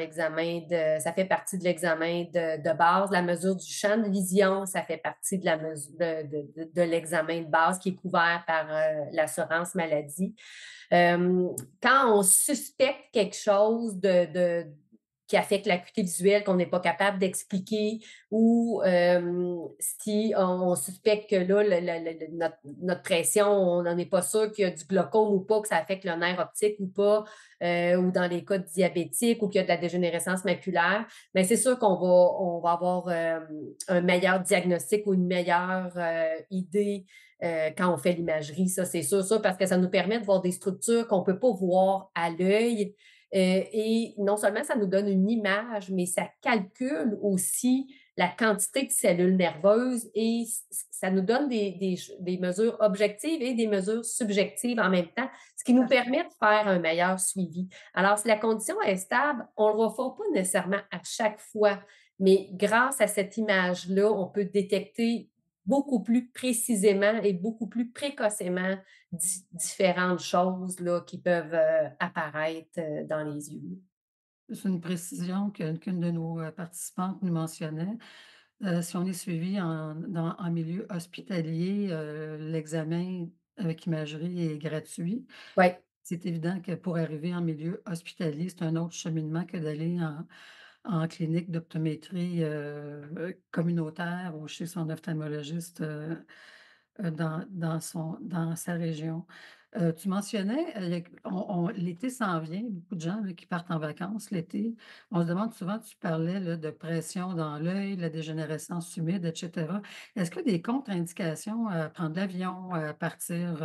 ça fait partie de l'examen de base. La mesure du champ de vision, ça fait partie de la mesure de l'examen de base qui est couvert par l'assurance maladie. Quand on suspecte quelque chose qui affecte l'acuité visuelle qu'on n'est pas capable d'expliquer, ou si on suspecte que là, notre pression, on n'en est pas sûr qu'il y a du glaucome ou pas, que ça affecte le nerf optique ou pas, ou dans les cas de diabétiques ou qu'il y a de la dégénérescence maculaire, mais c'est sûr on va avoir un meilleur diagnostic ou une meilleure idée quand on fait l'imagerie, ça, c'est sûr, ça, parce que ça nous permet de voir des structures qu'on ne peut pas voir à l'œil. Et non seulement ça nous donne une image, mais ça calcule aussi la quantité de cellules nerveuses, et ça nous donne des mesures objectives et des mesures subjectives en même temps, ce qui nous permet de faire un meilleur suivi. Alors, si la condition est stable, on ne le refait pas nécessairement à chaque fois, mais grâce à cette image-là, on peut détecter beaucoup plus précisément et beaucoup plus précocement différentes choses là, qui peuvent apparaître dans les yeux. C'est une précision qu'une de nos, participantes nous mentionnait. Si on est suivi en milieu hospitalier, l'examen avec imagerie est gratuit. Oui, C'est évident que pour arriver en milieu hospitalier, c'est un autre cheminement que d'aller en clinique d'optométrie, communautaire ou chez son ophtalmologiste, dans sa région. Tu mentionnais, l'été s'en vient, beaucoup de gens là, qui partent en vacances l'été. On se demande souvent, tu parlais là, de pression dans l'œil, la dégénérescence humide, et cetera. Est-ce qu'il y a des contre-indications à prendre l'avion, à partir,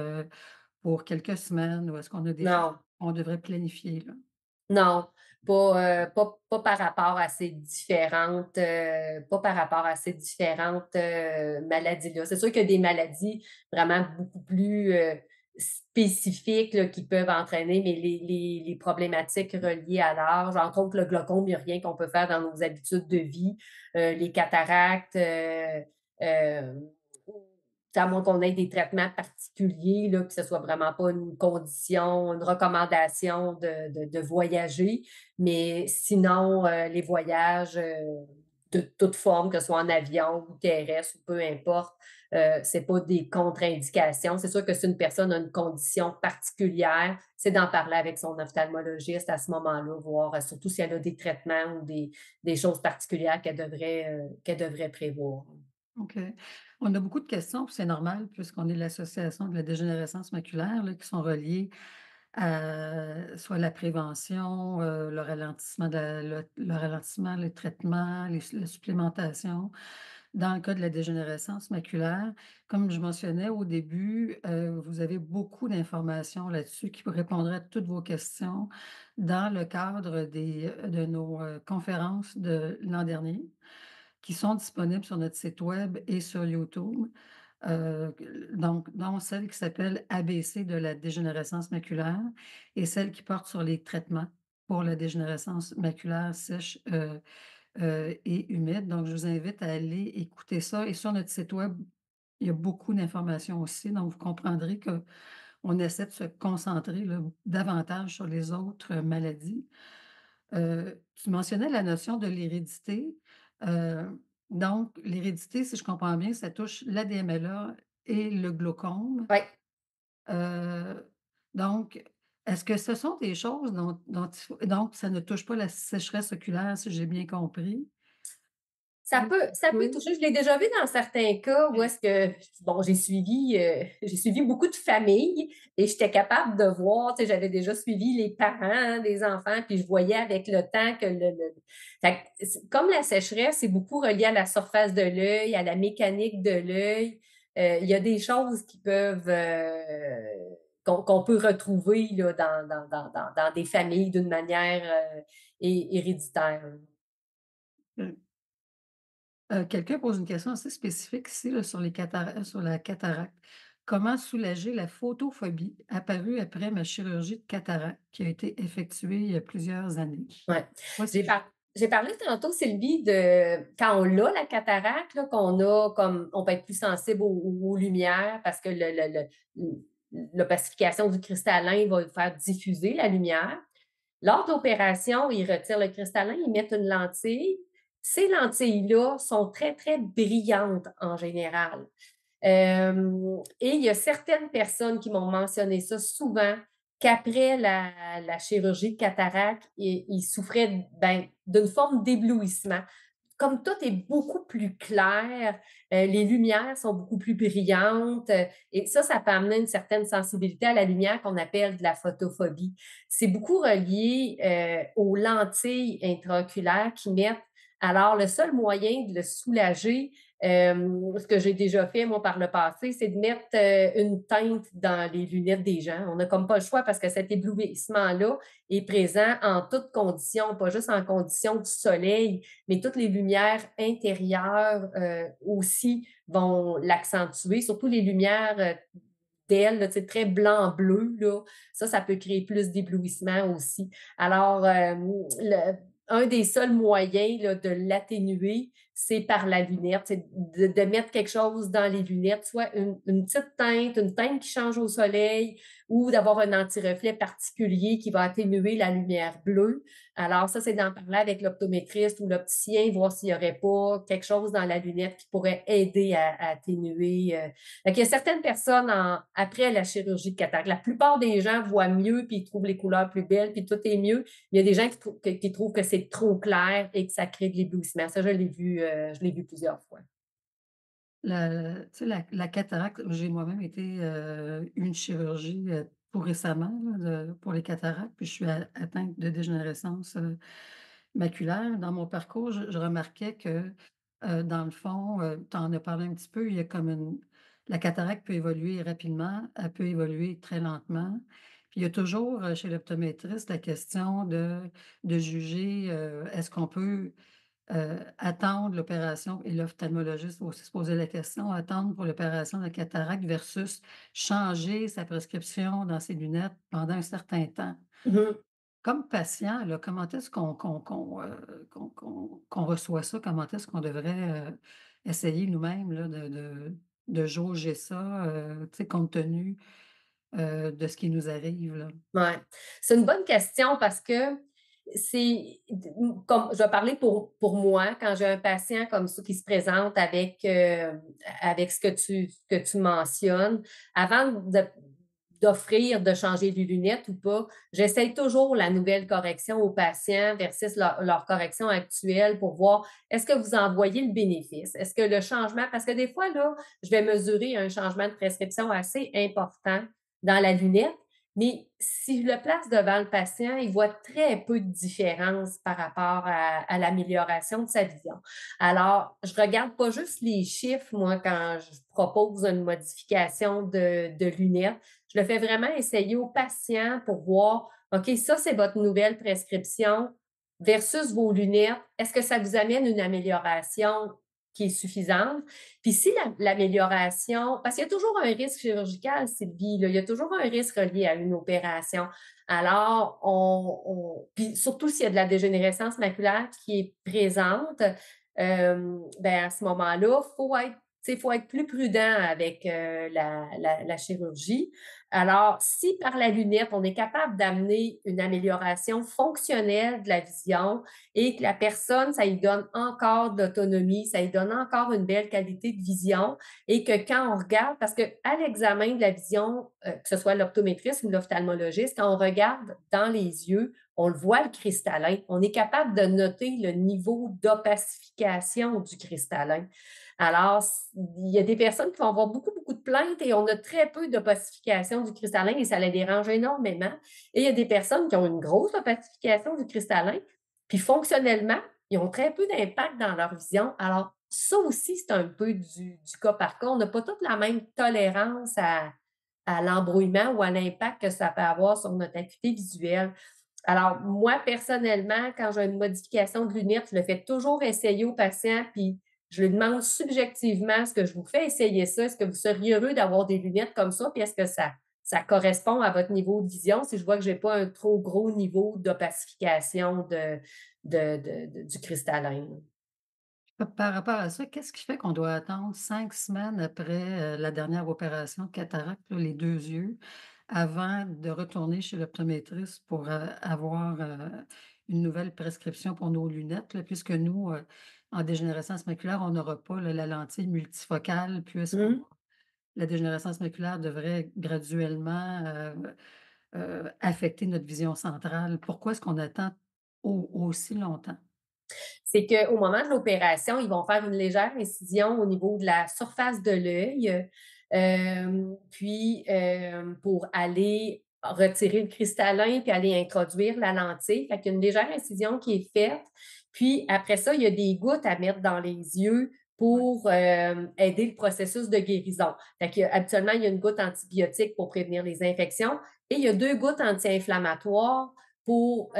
pour quelques semaines ou est-ce qu'on a des choses Non. qu'on devrait planifier là? Non, pas par rapport à ces différentes, pas par rapport à ces différentes, maladies-là. C'est sûr qu'il y a des maladies vraiment beaucoup plus, spécifiques là, qui peuvent entraîner, mais les problématiques reliées à l'âge, entre autres le glaucome, il y a rien qu'on peut faire dans nos habitudes de vie, les cataractes, hem à moins qu'on ait des traitements particuliers, là, que ce soit vraiment pas une condition, une recommandation de voyager. Mais sinon, les voyages, de toute forme, que ce soit en avion ou terrestre ou peu importe, c'est pas des contre-indications. C'est sûr que si une personne a une condition particulière, c'est d'en parler avec son ophtalmologiste à ce moment-là, voir, surtout si elle a des traitements ou des choses particulières qu'elle devrait prévoir. OK. On a beaucoup de questions, puis c'est normal puisqu'on est l'Association de la dégénérescence maculaire là, qui sont reliées à soit la prévention, le ralentissement le ralentissement, les traitements, la supplémentation. Dans le cas de la dégénérescence maculaire, comme je mentionnais au début, vous avez beaucoup d'informations là-dessus qui vous répondraient à toutes vos questions dans le cadre de nos, conférences de l'an dernier qui sont disponibles sur notre site web et sur YouTube. Donc dont celle qui s'appelle ABC de la dégénérescence maculaire et celle qui porte sur les traitements pour la dégénérescence maculaire sèche, et humide. Donc je vous invite à aller écouter ça et sur notre site web, il y a beaucoup d'informations aussi, donc vous comprendrez qu'on essaie de se concentrer là, davantage sur les autres maladies. Tu mentionnais la notion de l'hérédité. Donc l'hérédité, si je comprends bien, ça touche l'ADMLA et le glaucome. Oui. Heu, donc est-ce que ce sont des choses dont il faut donc ça ne touche pas la sécheresse oculaire, si j'ai bien compris? Ça Ou peut ça ça peut peut? toucher. Je l'ai déjà vu dans certains cas où OK. est-ce que bon, j'ai suivi beaucoup de familles et j'étais capable de voir, tu sais, j'avais déjà suivi les parents des enfants, puis je voyais avec le temps que le fait que c comme la sécheresse, c'est beaucoup relié à la surface de l'œil, à la mécanique de l'œil, il y a des choses qui peuvent, qu'on peut retrouver là dans des familles d'une manière, héréditaire. Heu quelqu'un pose une question assez spécifique ici là, sur la cataracte. Comment soulager la photophobie apparue après ma chirurgie de cataracte qui a été effectuée il y a plusieurs années? Ouais. Moi, J'ai c'est par j'ai parlé tantôt, Sylvie, de quand on a la cataracte, là, qu'on a comme on peut être plus sensible aux lumières parce que l'opacification du cristallin va faire diffuser la lumière. Lors de l'opération, ils retirent le cristallin, ils mettent une lentille. Ces lentilles-là sont très, très brillantes en général. Et il y a certaines personnes qui m'ont mentionné ça souvent, qu'après la chirurgie de cataracte, ils souffraient, ben, d'une forme d'éblouissement. Comme tout est beaucoup plus clair, les lumières sont beaucoup plus brillantes, et ça peut amener une certaine sensibilité à la lumière qu'on appelle de la photophobie. C'est beaucoup relié, aux lentilles intraoculaires qu'ils mettent. Alors le seul moyen de le soulager, ce que j'ai déjà fait moi par le passé, c'est de mettre, une teinte dans les lunettes des gens. On n'a comme pas le choix parce que cet éblouissement-là est présent en toutes conditions, pas juste en conditions du soleil, mais toutes les lumières intérieures, aussi vont l'accentuer, surtout les lumières, d'ailes, là, tu sais, très blanc-bleu, là. Ça peut créer plus d'éblouissement aussi. Alors, un des seuls moyens, là, de l'atténuer, c'est par la lunette, c'est de mettre quelque chose dans les lunettes, soit une petite teinte, une teinte qui change au soleil ou d'avoir un anti-reflet particulier qui va atténuer la lumière bleue. Alors ça, c'est d'en parler avec l'optométriste ou l'opticien, voir s'il n'y aurait pas quelque chose dans la lunette qui pourrait aider à atténuer. Fait qu'il y a certaines personnes après la chirurgie de cataracte. La plupart des gens voient mieux, puis ils trouvent les couleurs plus belles, puis tout est mieux. Il y a des gens qui trouvent que c'est trop clair et que ça crée de l'éblouissement. Ça, je l'ai vu plusieurs fois. Tu sais, la cataracte, j'ai moi-même été, une chirurgie, tout récemment là, pour les cataractes, puis je suis atteinte de dégénérescence, maculaire. Dans mon parcours, je remarquais que, dans le fond, tu en as parlé un petit peu, il y a comme une la cataracte peut évoluer rapidement, elle peut évoluer très lentement. Puis il y a toujours, chez l'optométriste la question de juger, est-ce qu'on peut attendre l'opération et l'ophtalmologiste va aussi se poser la question, attendre pour l'opération de la cataracte versus changer sa prescription dans ses lunettes pendant un certain temps. Mmh. Comme patient, là, comment est-ce qu'on reçoit ça? Comment est-ce qu'on devrait, essayer nous-mêmes là de jauger ça, tu sais, compte tenu, de ce qui nous arrive, là? Ouais, c'est une bonne question parce que comme je vais parler pour moi, quand j'ai un patient comme ça qui se présente avec ce que tu mentionnes, avant d'offrir de changer les lunettes ou pas, j'essaye toujours la nouvelle correction aux patients versus leur correction actuelle pour voir est-ce que vous en voyez le bénéfice? Est-ce que le changement, parce que des fois, là, je vais mesurer un changement de prescription assez important dans la lunette, mais si je le place devant le patient, il voit très peu de différence par rapport à l'amélioration de sa vision. Alors, je regarde pas juste les chiffres, moi, quand je propose une modification de lunettes. Je le fais vraiment essayer au patient pour voir, OK, ça, c'est votre nouvelle prescription versus vos lunettes. Est-ce que ça vous amène une amélioration qui est suffisante? Puis si l'amélioration, parce qu'il y a toujours un risque chirurgical, Sylvie, là, il y a toujours un risque relié à une opération. Alors, puis surtout s'il y a de la dégénérescence maculaire qui est présente, ben à ce moment-là, faut être plus prudent avec la chirurgie. Alors, si par la lunette, on est capable d'amener une amélioration fonctionnelle de la vision et que la personne, ça lui donne encore de l'autonomie, ça lui donne encore une belle qualité de vision et que quand on regarde, parce qu'à l'examen de la vision, que ce soit l'optométriste ou l'ophtalmologiste, quand on regarde dans les yeux, on le voit le cristallin. On est capable de noter le niveau d'opacification du cristallin. Alors, il y a des personnes qui vont avoir beaucoup, beaucoup de plaintes et on a très peu d'opacification du cristallin et ça les dérange énormément. Et il y a des personnes qui ont une grosse opacification du cristallin, puis fonctionnellement, ils ont très peu d'impact dans leur vision. Alors, ça aussi, c'est un peu du cas par cas. On n'a pas toute la même tolérance à l'embrouillement ou à l'impact que ça peut avoir sur notre acuité visuelle. Alors, moi, personnellement, quand j'ai une modification de lunettes, je le fais toujours essayer au patient, puis je lui demande subjectivement est-ce que je vous fais essayer ça? Est-ce que vous seriez heureux d'avoir des lunettes comme ça? Puis est-ce que ça correspond à votre niveau de vision si je vois que je n'ai pas un trop gros niveau d'opacification du cristallin? Par rapport à ça, qu'est-ce qui fait qu'on doit attendre 5 semaines après, la dernière opération de cataracte, là, les 2 yeux, avant de retourner chez l'optométriste pour, avoir, une nouvelle prescription pour nos lunettes, là? Puisque nous, en dégénérescence maculaire, on n'aura pas, là, la lentille multifocale puisqu'on Mmh. la dégénérescence maculaire devrait graduellement, affecter notre vision centrale. Pourquoi est-ce qu'on attend aussi longtemps? C'est qu'au moment de l'opération, ils vont faire une légère incision au niveau de la surface de l'œil, puis, pour aller retirer le cristallin puis aller introduire la lentille. Fait qu'il y a une légère incision qui est faite. Puis après ça, il y a des gouttes à mettre dans les yeux Ouais. pour, aider le processus de guérison. Fait qu'habituellement, il y a une goutte antibiotique pour prévenir les infections et il y a 2 gouttes anti-inflammatoires pour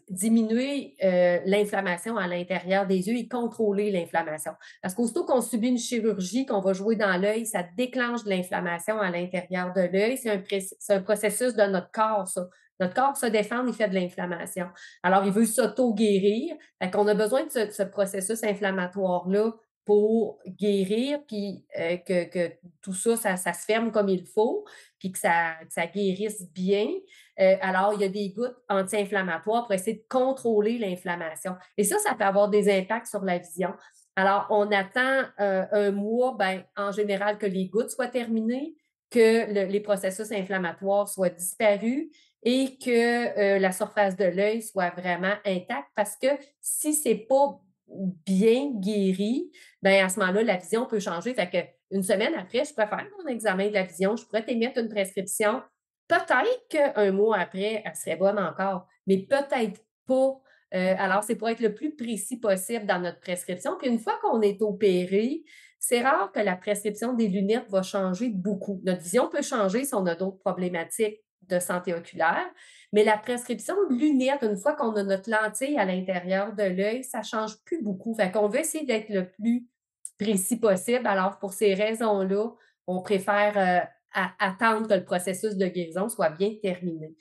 diminuer l'inflammation à l'intérieur des yeux et contrôler l'inflammation. Parce qu'aussitôt qu'on subit une chirurgie, qu'on va jouer dans l'œil, ça déclenche de l'inflammation à l'intérieur de l'œil. C'est un processus de notre corps, ça. Notre corps se défend, il fait de l'inflammation. Alors, il veut s'auto-guérir. Fait qu'on a besoin de ce processus inflammatoire-là pour guérir, puis que tout ça, ça se ferme comme il faut, puis que ça guérisse bien. Alors, il y a des gouttes anti-inflammatoires pour essayer de contrôler l'inflammation. Et ça peut avoir des impacts sur la vision. Alors, on attend un mois, ben, en général, que les gouttes soient terminées, que les processus inflammatoires soient disparus et que la surface de l'œil soit vraiment intacte parce que si c'est pas bien guéri, ben à ce moment-là, la vision peut changer. Fait que une semaine après, je pourrais faire mon examen de la vision, je pourrais t'émettre une prescription. Peut-être qu'un mois après, elle serait bonne encore, mais peut-être pas. Alors, c'est pour être le plus précis possible dans notre prescription. Puis une fois qu'on est opéré, c'est rare que la prescription des lunettes va changer beaucoup. Notre vision peut changer si on a d'autres problématiques de santé oculaire, mais la prescription de lunettes, une fois qu'on a notre lentille à l'intérieur de l'œil, ça ne change plus beaucoup. Fait qu'on veut essayer d'être le plus précis possible. Alors, pour ces raisons-là, on préfère attendre que le processus de guérison soit bien terminé.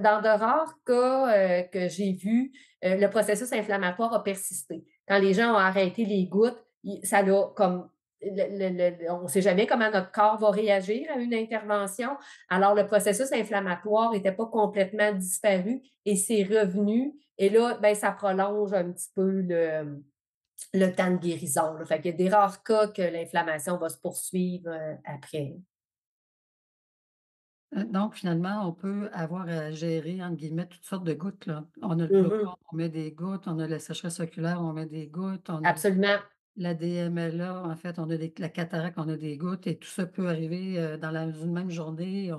Dans de rares cas que j'ai vus, le processus inflammatoire a persisté. Quand les gens ont arrêté les gouttes, ça l'a comme on ne sait jamais comment notre corps va réagir à une intervention. Alors, le processus inflammatoire n'était pas complètement disparu et c'est revenu. Et là, ben, ça prolonge un petit peu le temps de guérison. Là. Fait qu'il y a des rares cas que l'inflammation va se poursuivre après. Donc finalement, on peut avoir à gérer, entre guillemets, «toutes sortes de gouttes», là. On a le glaucome, Mhm. on met des gouttes, on a la sécheresse oculaire, on met des gouttes, on a Absolument. la DMLA, en fait, on a la cataracte, on a des gouttes et tout ça peut arriver, dans une même journée.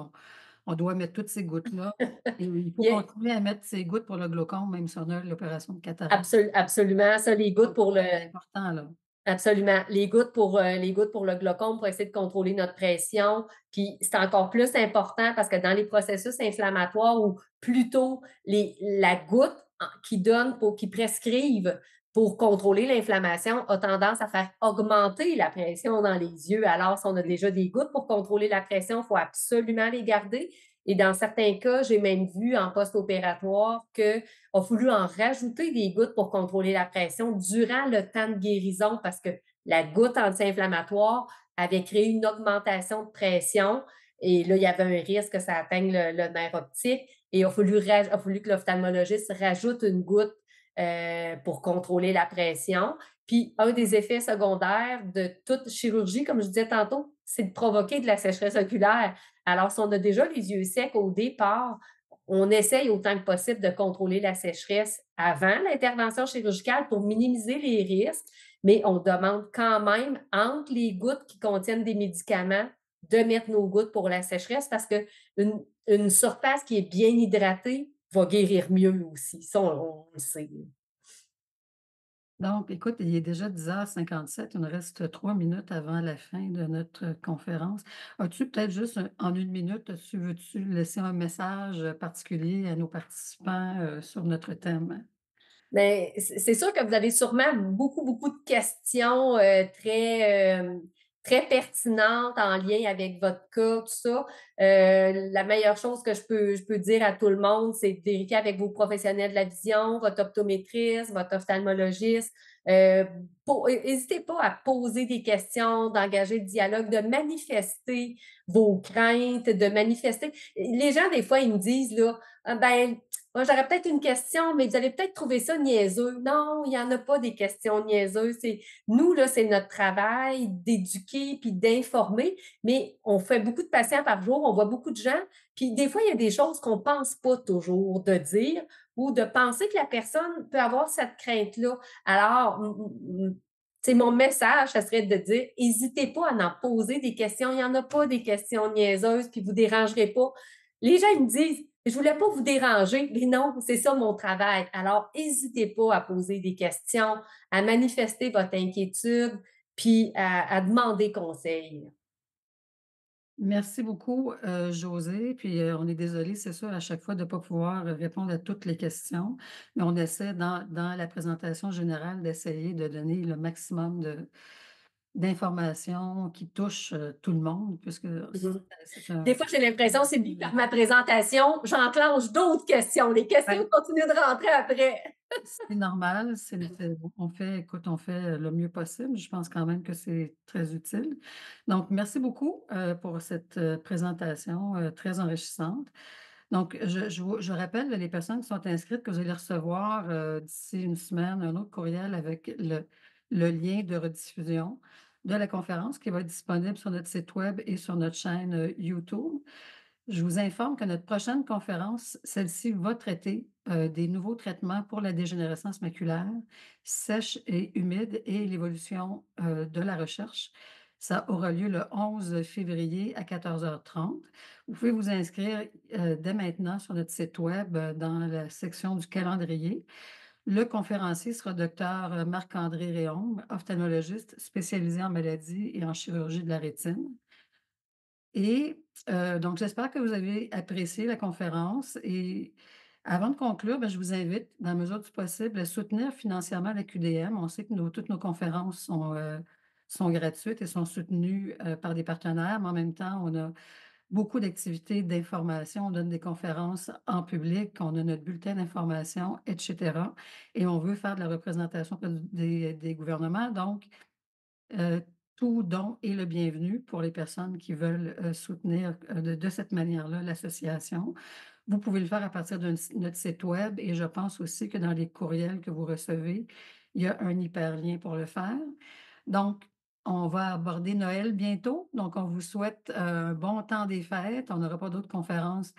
On doit mettre toutes ces gouttes-là et il faut Il y a- continuer à mettre ces gouttes pour le glaucome, même si on a l'opération de cataracte. absolument. Ça, les gouttes Donc pour le. c'est important, là. Absolument. Les gouttes pour le glaucome pour essayer de contrôler notre pression. Puis c'est encore plus important parce que dans les processus inflammatoires ou plutôt la goutte qui prescrivent pour contrôler l'inflammation a tendance à faire augmenter la pression dans les yeux. Alors, si on a déjà des gouttes pour contrôler la pression, il faut absolument les garder. Et dans certains cas, j'ai même vu en post-opératoire que a voulu en rajouter des gouttes pour contrôler la pression durant le temps de guérison parce que la goutte anti-inflammatoire avait créé une augmentation de pression et là, il y avait un risque que ça atteigne le nerf optique et il a fallu que l'ophtalmologiste rajoute une goutte pour contrôler la pression. Puis, un des effets secondaires de toute chirurgie, comme je disais tantôt, c'est de provoquer de la sécheresse oculaire. Alors, si on a déjà les yeux secs au départ, on essaye autant que possible de contrôler la sécheresse avant l'intervention chirurgicale pour minimiser les risques, mais on demande quand même, entre les gouttes qui contiennent des médicaments, de mettre nos gouttes pour la sécheresse parce qu'une surface qui est bien hydratée va guérir mieux aussi. Ça, on le sait. Donc écoute, il est déjà 10h57. Il nous reste 3 minutes avant la fin de notre conférence. As-tu peut-être juste en 1 minute, veux-tu laisser un message particulier à nos participants, sur notre thème? Mais c'est sûr que vous avez sûrement beaucoup, beaucoup de questions très pertinentes en lien avec votre cas, tout ça. La meilleure chose que je peux dire à tout le monde, c'est de vérifier avec vos professionnels de la vision, votre optométriste, votre ophtalmologiste. N'hésitez pas à poser des questions, d'engager le dialogue, de manifester vos craintes, de manifester. Les gens, des fois, ils me disent, là, ah, ben, moi, j'aurais peut-être une question, mais vous allez peut-être trouver ça niaiseux. Non, il n'y en a pas des questions niaiseuses. Nous, là, c'est notre travail d'éduquer puis d'informer, mais on fait beaucoup de patients par jour, on voit beaucoup de gens, puis des fois, il y a des choses qu'on ne pense pas toujours de dire ou de penser que la personne peut avoir cette crainte-là. Alors, mon message, ça serait de dire, n'hésitez pas à en poser des questions. Il n'y en a pas des questions niaiseuses, puis vous ne dérangerez pas. Les gens, ils me disent, je voulais pas vous déranger, mais non, c'est ça mon travail. Alors, n'hésitez pas à poser des questions, à manifester votre inquiétude, puis à demander conseil. Merci beaucoup, Josée. Puis, on est désolé, c'est sûr, à chaque fois de ne pas pouvoir répondre à toutes les questions, mais on essaie dans la présentation générale d'essayer de donner le maximum d'informations qui touchent, tout le monde puisque Mhm. c'est un Des fois, j'ai l'impression, c'est dit par ma présentation, j'enclenche d'autres questions. Les questions ben, continuent de rentrer après. c'est normal, écoute, on fait le mieux possible. Je pense quand même que c'est très utile. Donc merci beaucoup, pour cette, présentation, très enrichissante. Donc je rappelle les personnes qui sont inscrites que vous allez recevoir, d'ici une semaine, un autre courriel avec le lien de rediffusion de la conférence qui va être disponible sur notre site web et sur notre chaîne, YouTube. Je vous informe que notre prochaine conférence, celle-ci va traiter des nouveaux traitements pour la dégénérescence maculaire sèche et humide et l'évolution de la recherche. Ça aura lieu le 11 février à 14h30. Vous pouvez vous inscrire dès maintenant sur notre site web dans la section du calendrier. Le conférencier sera docteur Marc-André Réaume, ophtalmologiste spécialisé en maladies et en chirurgie de la rétine. Et donc j'espère que vous avez apprécié la conférence et avant de conclure, je vous invite, dans la mesure du possible, à soutenir financièrement la QDM. On sait que toutes nos conférences sont gratuites et sont soutenues, par des partenaires, mais en même temps, on a beaucoup d'activités d'information. On donne des conférences en public, on a notre bulletin d'information et cetera et on veut faire de la représentation auprès des gouvernements. Donc Heu, tout don est le bienvenu pour les personnes qui veulent, soutenir, de cette manière-là l'association. Vous pouvez le faire à partir de notre site web et je pense aussi que dans les courriels que vous recevez, il y a un hyperlien pour le faire. Donc, on va aborder Noël bientôt, donc on vous souhaite un bon temps des fêtes. On n'aura pas d'autres conférences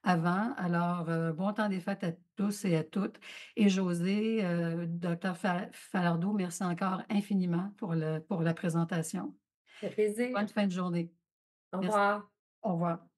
avant. Alors, bon temps des fêtes à tous et à toutes. Et José, docteur Falardeau, merci encore infiniment pour la présentation. Ça fait plaisir. Bonne fin de journée. Au Merci. revoir. Au revoir.